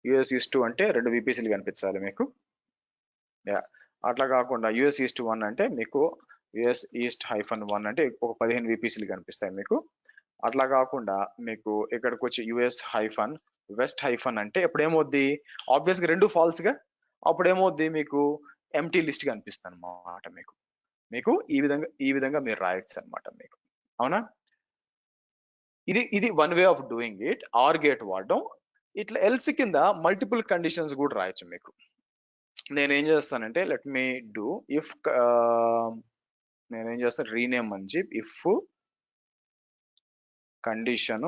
US East 2 అంటే 2 VPCలు కనిపించాలి మీకు. అట్లా కాకుండా US East 1 అంటే మీకు US East -1 అంటే ఒక 15 VPCలు కనిపిస్తాయి మీకు. అట్లా కాకుండా మీకు ఇక్కడికి వచ్చి US -West అంటే ఇప్పుడు ఏమవుద్ది, ఆబ్వియస్ గా 2 ఫాల్స్ గా, అప్పుడు ఏమవుద్ది మీకు ఎంటీ లిస్ట్ కనిపిస్తుంది అన్నమాట మీకు ఈ విధంగా మీరు రాయొచ్చు అన్నమాట మీకు, అవునా? ఇది one way of doing it, or gate వాడడం. ఇట్లా ఎల్స్ కింద మల్టిపుల్ కండిషన్స్ కూడా రాయొచ్చు మీకు. నేనేం చేస్తానంటే లెట్ మీ డూ ఇఫ్, నేనేం చేస్తాను రీనేమ్ అని చెప్పి ఇఫ్ కండిషన్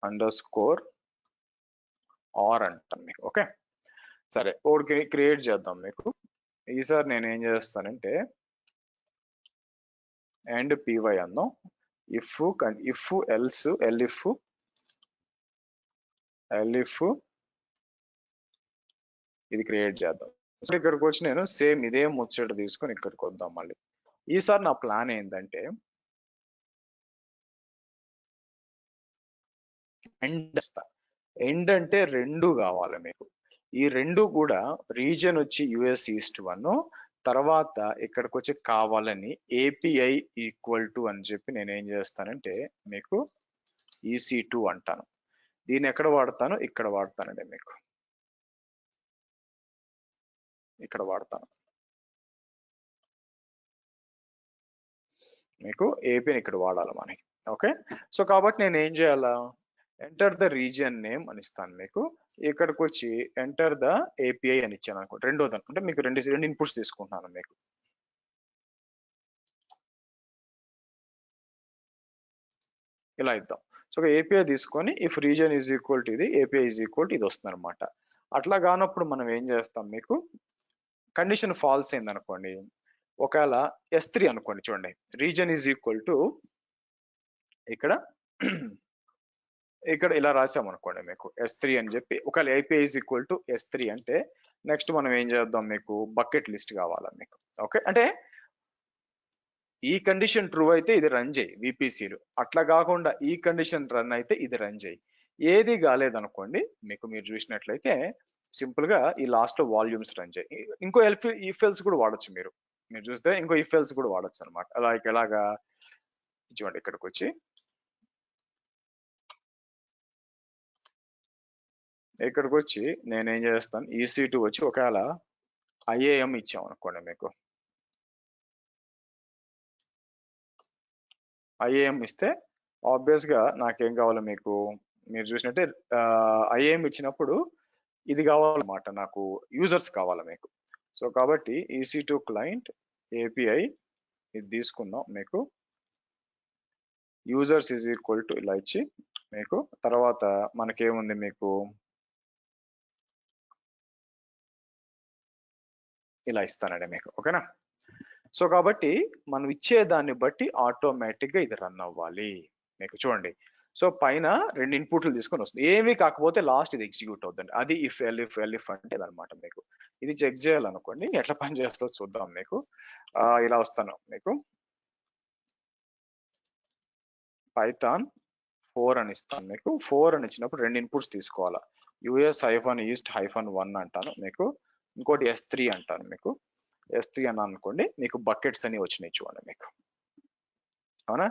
అండర్స్కోర్ ఆర్ అంటాను మీకు. ఓకే సరే, ఓడికి క్రియేట్ చేద్దాం మీకు. ఈసారి నేనేం చేస్తానంటే అండ్ py అందాం, ఇఫ్ ఎల్స్ ఎల్ఇఫ్ ఇది క్రియేట్ చేద్దాం. సో ఇక్కడికి వచ్చి నేను సేమ్ ఇదే ముచ్చట తీసుకొని ఇక్కడికి వద్దాం మళ్ళీ. ఈసారి నా ప్లాన్ ఏంటంటే ఎండ్ అంటే 2 కావాలి మీకు. ఈ 2 కూడా రీజియన్ వచ్చి US East 1, తర్వాత ఇక్కడికి వచ్చి కావాలని API ఈక్వల్ టు అని చెప్పి నేనేం చేస్తానంటే మీకు EC2 అంటాను. దీన్ని ఎక్కడ వాడతాను, ఇక్కడ వాడతానండి మీకు, ఇక్కడ వాడతాను మీకు, ఏపీని ఇక్కడ వాడాలి మనకి. ఓకే సో కాబట్టి నేను ఏం చేయాలా, ఎంటర్ ద రీజియన్ నేమ్ అని ఇస్తాను మీకు. ఇక్కడికి వచ్చి ఎంటర్ ద API అని ఇచ్చాను అనుకోండి, రెండోది అనుకుంటే మీకు రెండు ఇన్పుట్స్ తీసుకుంటున్నాను మీకు. ఇలా ఇద్దాం. సో ఏపీఐ తీసుకొని if reason is equal to ఇది, ఏపీఐ ఈజ్ ఈక్వల్ టు ఇది వస్తుంది అనమాట. అట్లా కానప్పుడు మనం ఏం చేస్తాం, మీకు కండిషన్ ఫాల్స్ అయింది అనుకోండి, ఒకవేళ S3 అనుకోండి, చూడండి రీజన్ ఈజ్ ఈక్వల్ టు ఇక్కడ ఇక్కడ ఇలా రాసాం అనుకోండి మీకు S3 అని చెప్పి, ఒకవేళ API is equal to S3 అంటే నెక్స్ట్ మనం ఏం చేద్దాం, మీకు బకెట్ లిస్ట్ కావాలా మీకు. ఓకే, అంటే ఈ కండిషన్ ట్రూ అయితే ఇది రన్ చేయి విపిసిలు, అట్లా కాకుండా ఈ కండిషన్ రన్ అయితే ఇది రన్ చేయి. ఏది కాలేదనుకోండి మీకు, మీరు చూసినట్లయితే సింపుల్ గా ఈ లాస్ట్ లో వాల్యూమ్స్ రన్ చేయి. ఇంకో ఇఫ్ ఎల్స్ కూడా వాడచ్చు, మీరు చూస్తే ఇంకో ఇఫ్ ఎల్స్ కూడా వాడచ్చు అనమాట. ఎలాగా చూడండి, ఇక్కడికి వచ్చి నేనేం చేస్తాను, EC2 వచ్చి ఒకవేళ IAM ఇచ్చాం అనుకోండి, మీకు IAM ఇస్తే ఆబ్వియస్ గా నాకేం కావాలి, మీకు మీరు చూసినట్టే IAM ఇచ్చినప్పుడు ఇది కావాలన్నమాట, నాకు యూజర్స్ కావాలి మీకు. సో కాబట్టి EC2 క్లయింట్ API ఇది తీసుకుందాం, మీకు యూజర్స్ ఈజ్ ఈక్వల్ టు ఇలా ఇచ్చి, మీకు తర్వాత మనకేముంది, మీకు ఇలా ఇస్తానండి మీకు. ఓకేనా, సో కాబట్టి మనం ఇచ్చే దాన్ని బట్టి ఆటోమేటిక్ గా ఇది రన్ అవ్వాలి మీకు. చూడండి, సో పైన 2 ఇన్పుట్లు తీసుకొని వస్తుంది, ఏమీ కాకపోతే లాస్ట్ ఇది ఎగ్జిక్యూట్ అవుతుంది. అది ఇఫ్ ఎల్ ఇఫ్ అంటే అనమాట. మీకు ఇది చెక్ చేయాలనుకోండి, ఎట్లా పని చేస్తుందో చూద్దాం. మీకు ఇలా వస్తాను, మీకు పైథాన్ 4 అని ఇస్తాను. మీకు 4 అని ఇచ్చినప్పుడు 2 ఇన్పుట్స్ తీసుకోవాలా, US-east-1 అంటాను మీకు, ఇంకోటి S3 అంటాను మీకు. S3 అని అనుకోండి, మీకు బకెట్స్ అని వచ్చినాయి చూడండి మీకు. అవునా,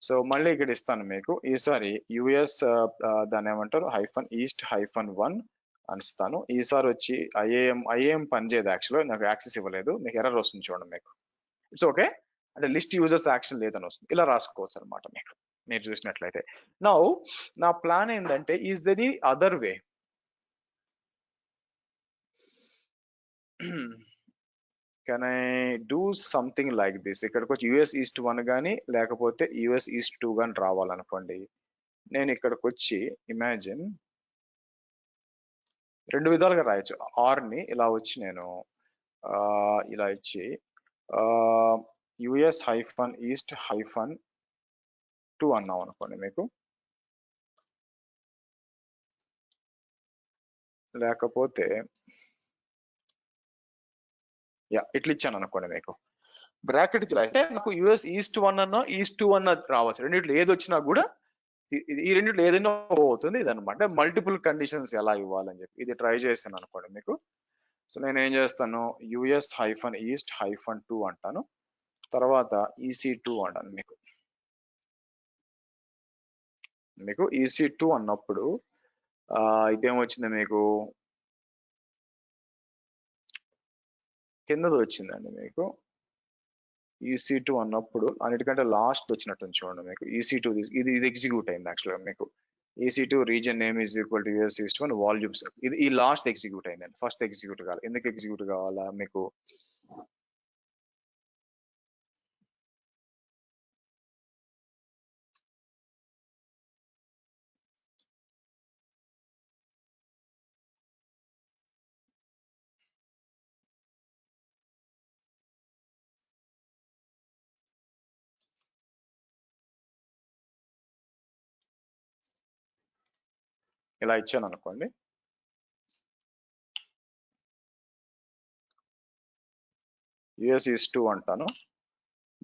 సో మళ్ళీ ఇక్కడ ఇస్తాను మీకు, ఈసారి US దాన్ని ఏమంటారు -east-1 అని ఇస్తాను. ఈసారి వచ్చి IAM పనిచేయదు, యాక్చువల్గా నాకు యాక్సెస్ ఇవ్వలేదు, మీకు ఎర్రర్ వస్తుంది చూడండి మీకు. ఇట్స్ ఓకే, అంటే లిస్ట్ యూజర్స్ యాక్షన్ లేదని వస్తుంది. ఇలా రాసుకోవచ్చు అనమాట మీకు, మీరు చూసినట్లయితే. నౌ నా ప్లాన్ ఏంటంటే, is there any other way? Can I do something like this? ఇక్కడికి వచ్చి US-east-1 కానీ లేకపోతే US-east-2 కానీ రావాలనుకోండి, నేను ఇక్కడికి వచ్చి ఇమాజిన్ 2 విధాలుగా రాయొచ్చు. ని ఇలా వచ్చి నేను ఇలా ఇచ్చి US-east-2 అన్నాం అనుకోండి మీకు, లేకపోతే ఇట్లా ఇచ్చాను అనుకోండి మీకు, బ్రాకెట్ అయితే నాకు US-east-1 అన్నా east-2 అన్న రావచ్చు. రెండిట్లో ఏది వచ్చినా కూడా, ఈ రెండిట్లో ఏదైనా అవుతుంది. ఇదనమాట మల్టిపుల్ కండిషన్స్ ఎలా ఇవ్వాలని చెప్పి ఇది ట్రై చేస్తాను అనుకోండి మీకు. సో నేను ఏం చేస్తాను, US-east-2 అంటాను, తర్వాత EC2 అంటాను మీకు. EC2 అన్నప్పుడు ఇదేమొచ్చింది మీకు, కిందది వచ్చిందండి మీకు. EC2 అన్నప్పుడు అన్నిటికంటే లాస్ట్ వచ్చినట్టు చూడండి మీకు. EC2 ఇది ఎగ్జిక్యూట్ అయింది యాక్చువల్గా మీకు. EC2 reason name is equal to US-east-1 volumes, ఇది ఈ లాస్ట్ ఎగ్జిక్యూట్ అయిందండి, ఫస్ట్ ఎగ్జిక్యూట్ కావాలి. ఎందుకు ఎగ్జిక్యూట్ కావాలా మీకు, ఇలా ఇచ్చాను అనుకోండి, US-east-2 అంటాను,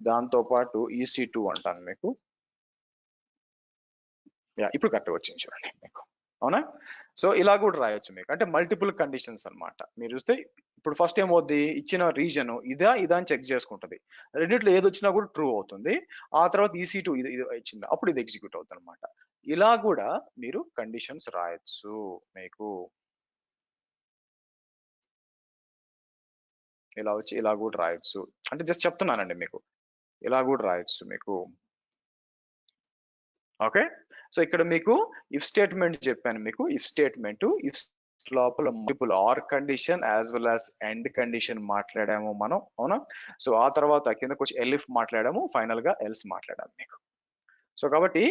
దాంతో పాటు EC2 అంటాను మీకు. ఇప్పుడు కరెక్ట్గా వచ్చింది చూడండి మీకు. అవునా, సో ఇలా కూడా రాయొచ్చు మీకు, అంటే మల్టిపుల్ కండిషన్స్ అన్నమాట. మీరు చూస్తే ఇప్పుడు ఫస్ట్ ఏమవుద్ది, ఇచ్చిన రీజన్ ఇదా అని చెక్ చేసుకుంటుంది, రెండిట్లో ఏది వచ్చినా కూడా ట్రూ అవుతుంది. ఆ తర్వాత EC2 ఇది ఇచ్చింది, అప్పుడు ఇది ఎగ్జిక్యూట్ అవుతుంది అనమాట. ఇలా కూడా మీరు కండిషన్స్ రాయొచ్చు మీకు. ఇలా వచ్చి ఇలా కూడా రాయొచ్చు, అంటే జస్ట్ చెప్తున్నానండి మీకు, ఇలా కూడా రాయొచ్చు మీకు. ఓకే, సో ఇక్కడ మీకు ఇఫ్ స్టేట్మెంట్ చెప్పాను మీకు. ఇఫ్ స్టేట్మెంట్, ఇఫ్ లోపల multiple or condition as well as and condition మాట్లాడాము మనం. అవునా, సో ఆ తర్వాత కిందకు వచ్చి ఎలిఫ్ మాట్లాడాము, ఫైనల్ గా ఎల్స్ మాట్లాడాము మీకు. సో కాబట్టి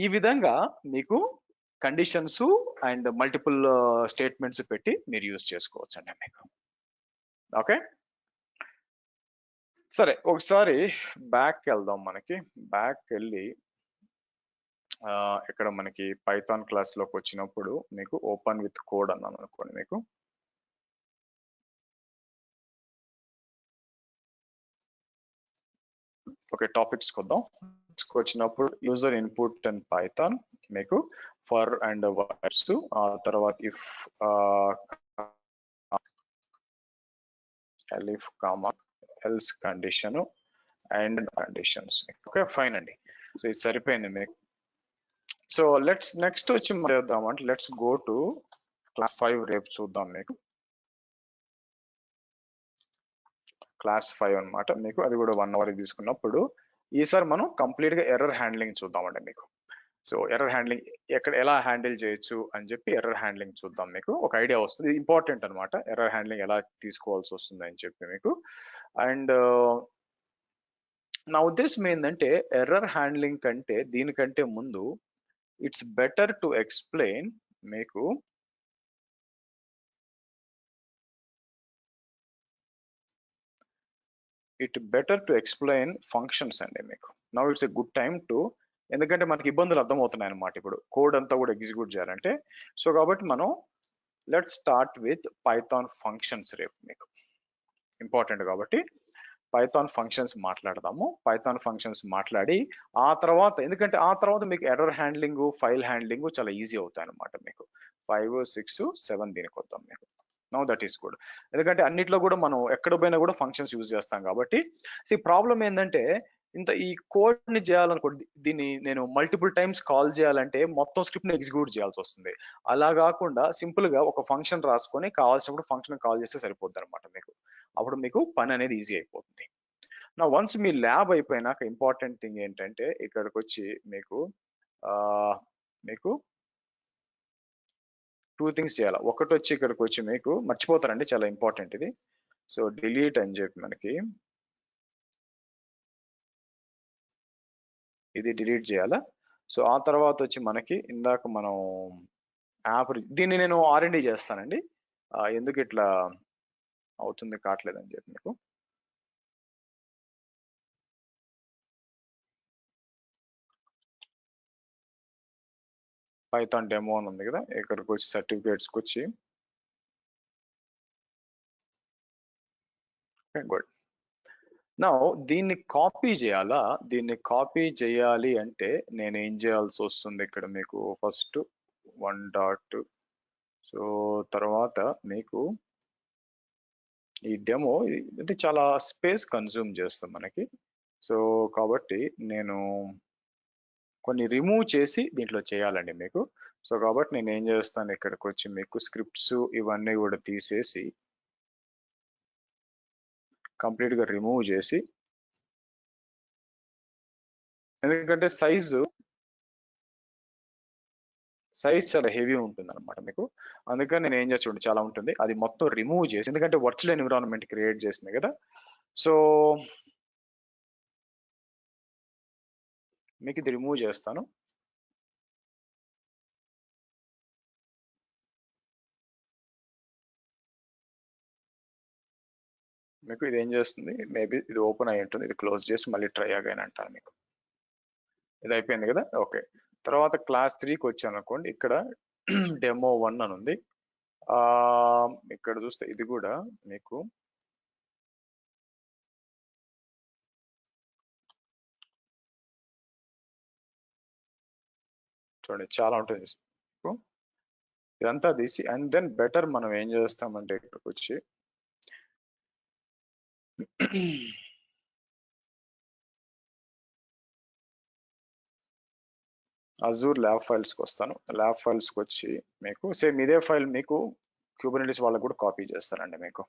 ఈ విధంగా మీకు కండిషన్స్ అండ్ మల్టిపుల్ స్టేట్మెంట్స్ పెట్టి మీరు యూజ్ చేసుకోవచ్చు అండి మీకు. ఓకే, సరే ఒకసారి బ్యాక్ వెళ్దాం. మనకి బ్యాక్ వెళ్ళి ఇక్కడ మనకి పైథాన్ క్లాస్ లోకి వచ్చినప్పుడు మీకు ఓపెన్ విత్ కోడ్ అన్నాను అనుకోండి. మీకు ఓకే, టాపిక్స్ వద్దాం. వచ్చినప్పుడు యూజర్ ఇన్పుట్ అండ్ పైథాన్ మీకు ఫర్ అండ్ వర్డ్స్, ఆ తర్వాత if elif comma else condition and conditions. Okay fine అండి. సో ఇది సరిపోయింది మీకు. సో నెక్స్ట్ వచ్చి చేద్దామంటే లెట్స్ గో టు క్లాస్ 5 రేపు చూద్దాం. మీకు క్లాస్ 5 అన్నమాట. మీకు అది కూడా 1 అవర్ తీసుకున్నప్పుడు ఈసారి మనం కంప్లీట్ గా ఎర్రర్ హ్యాండ్లింగ్ చూద్దామండి మీకు. సో ఎర్రర్ హ్యాండ్లింగ్ ఎలా హ్యాండిల్ చేయొచ్చు అని చెప్పి ఎర్రర్ హ్యాండ్లింగ్ చూద్దాం. మీకు ఒక ఐడియా వస్తుంది. ఇంపార్టెంట్ అనమాట ఎర్రర్ హ్యాండ్లింగ్ ఎలా తీసుకోవాల్సి వస్తుంది అని చెప్పి మీకు. అండ్ నా ఉద్దేశం ఏంటంటే ఎర్రర్ హ్యాండ్లింగ్ కంటే దీనికంటే ముందు ఇట్స్ బెటర్ టు ఎక్స్ప్లెయిన్ మీకు ఫంక్షన్స్ అండి మీకు. Now it's a good time to, ఎందుకంటే మనకి ఇబ్బందులు అర్థమవుతున్నాయి అనమాట ఇప్పుడు కోడ్ అంతా కూడా ఎగ్జిక్యూట్ చేయాలంటే. సో కాబట్టి మనం let's start with Python functions రేపు మీకు ఇంపార్టెంట్ కాబట్టి పైథాన్ ఫంక్షన్స్ మాట్లాడదాము. పైథాన్ ఫంక్షన్స్ మాట్లాడి ఆ తర్వాత, ఎందుకంటే ఆ తర్వాత మీకు ఎర్రర్ హ్యాండ్లింగ్ ఫైల్ హ్యాండ్లింగ్ చాలా ఈజీ అవుతాయి అనమాట మీకు. 5, 6, 7 దీనికి వద్దాం మీకు. నో దట్ ఈస్ గుడ్, ఎందుకంటే అన్నిట్లో కూడా మనం ఎక్కడ పోయినా కూడా ఫంక్షన్స్ యూజ్ చేస్తాం కాబట్టి. ప్రాబ్లం ఏంటంటే ఈ కోడ్ ని చేయాలనుకోండి, దీన్ని నేను మల్టిపుల్ టైమ్స్ కాల్ చేయాలంటే మొత్తం స్క్రిప్ట్ ని ఎగ్జిక్యూట్ చేయాల్సి వస్తుంది. అలా కాకుండా సింపుల్ గా ఒక ఫంక్షన్ రాసుకొని కావాల్సినప్పుడు ఫంక్షన్ కాల్ చేస్తే సరిపోద్ది అనమాట మీకు. అప్పుడు మీకు పని అనేది ఈజీ అయిపోతుంది. నా వన్స్ మీ ల్యాబ్ అయిపోయినాక ఇంపార్టెంట్ థింగ్ ఏంటంటే ఇక్కడికి వచ్చి మీకు మీకు 2 థింగ్స్ చేయాలి. ఒకటి వచ్చి ఇక్కడికి వచ్చి మీకు మర్చిపోతారండి, చాలా ఇంపార్టెంట్ ఇది. సో డిలీట్ అని చెప్పి మనకి ఇది డిలీట్ చేయాలా. సో ఆ తర్వాత వచ్చి మనకి ఇందాక మనం యాప్, దీన్ని నేను R&D చేస్తానండి. ఎందుకు ఇట్లా అవుతుంది కావట్లేదని చెప్పి మీకు. పైథాన్ డెమో అని ఉంది కదా, ఇక్కడికి వచ్చి సర్టిఫికేట్స్కి వచ్చి గుడ్. నా దీన్ని కాపీ చేయాలా, దీన్ని కాపీ చేయాలి అంటే నేను ఏం చేయాల్సి వస్తుంది ఇక్కడ మీకు. ఫస్ట్ 1 డాట్, సో తర్వాత మీకు ఈ డెమో ఇది చాలా స్పేస్ కన్జ్యూమ్ చేస్తుంది మనకి. సో కాబట్టి నేను కొన్ని రిమూవ్ చేసి దీంట్లో చేయాలండి మీకు. సో కాబట్టి నేను ఏం చేస్తాను, ఇక్కడికి వచ్చి మీకు స్క్రిప్ట్స్ ఇవన్నీ కూడా తీసేసి కంప్లీట్ గా రిమూవ్ చేసి, ఎందుకంటే సైజ్ చాలా హెవీ ఉంటుంది అనమాట మీకు. అందుకని నేను ఏం చేసి చాలా ఉంటుంది అది మొత్తం రిమూవ్ చేసి, ఎందుకంటే వర్చువల్ ఎన్విరాన్మెంట్ క్రియేట్ చేసింది కదా. సో మీకు ఇది రిమూవ్ చేస్తాను. మీకు ఇది ఏం చేస్తుంది, మేబీ ఇది ఓపెన్ అయి ఉంటుంది, ఇది క్లోజ్ చేసి మళ్ళీ ట్రై అగైన్ అంటాను మీకు. ఇది అయిపోయింది కదా. ఓకే, తర్వాత క్లాస్ 3కి వచ్చాను అనుకోండి, ఇక్కడ డెమో 1 అని ఉంది. ఇక్కడ చూస్తే ఇది కూడా మీకు చూడండి చాలా ఉంటుంది. ఇదంతా తీసి అండ్ దెన్ బెటర్ మనం ఏం చేస్తామంటే ఇక్కడికి వచ్చి అజూర్ ల్యాబ్ ఫైల్స్కి వస్తాను. ల్యాబ్ ఫైల్స్కి వచ్చి మీకు సేమ్ ఇదే ఫైల్ మీకు క్యూబర్నెటిస్ వాళ్ళకు కూడా కాపీ చేస్తానండి మీకు.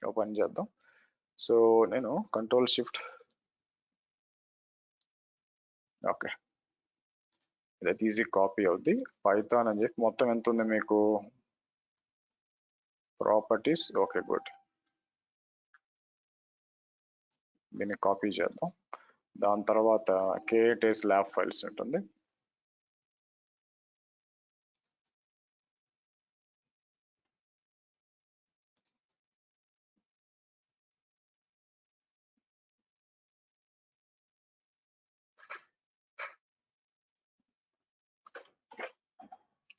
ఓపెన్ చేద్దాం. సో నేను కంట్రోల్ షిఫ్ట్ ఓకే ఇదైతే ఈజీ కాపీ అవుద్ది. పైథాన్ అని చెప్పి మొత్తం ఎంత ఉంది మీకు ప్రాపర్టీస్. ఓకే గుడ్, దీన్ని కాపీ చేద్దాం. దాని తర్వాత KTS ల్యాబ్ ఫైల్స్ ఉంటుంది.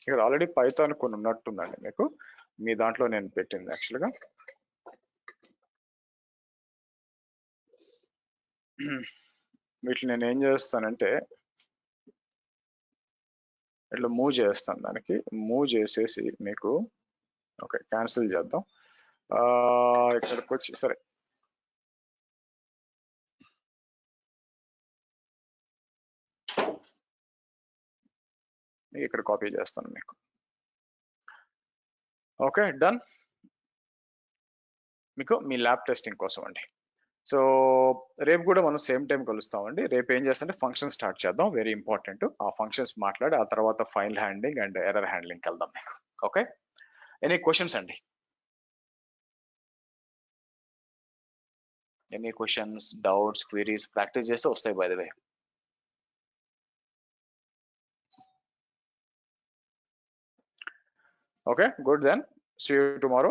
ఇక్కడ ఆల్రెడీ పైథాన్ కొన్ని ఉన్నట్టుందండి మీకు, మీ దాంట్లో నేను పెట్టింది యాక్చువల్గా. వీటిని నేను ఏం చేస్తానంటే ఇట్లా మూవ్ చేస్తాను, దానికి మూవ్ చేసేసి మీకు ఓకే క్యాన్సిల్ చేద్దాం. ఇక్కడికి వచ్చి సరే ఇక్కడ కాపీ చేస్తాను మీకు. ఓకే డన్, మీకు మీ ల్యాబ్ టెస్టింగ్ కోసం అండి. సో రేపు కూడా మనం సేమ్ టైం కలుస్తామండి. రేపు ఏం చేస్తామంటే ఫంక్షన్ స్టార్ట్ చేద్దాం, వెరీ ఇంపార్టెంట్. ఆ ఫంక్షన్స్ మాట్లాడి ఆ తర్వాత file handling and error handling వెళ్దాం మీకు. ఓకే, ఎనీ క్వశ్చన్స్ అండి? Any questions, doubts, queries practice చేస్తే వస్తాయి by the way. Okay, good then. See you tomorrow.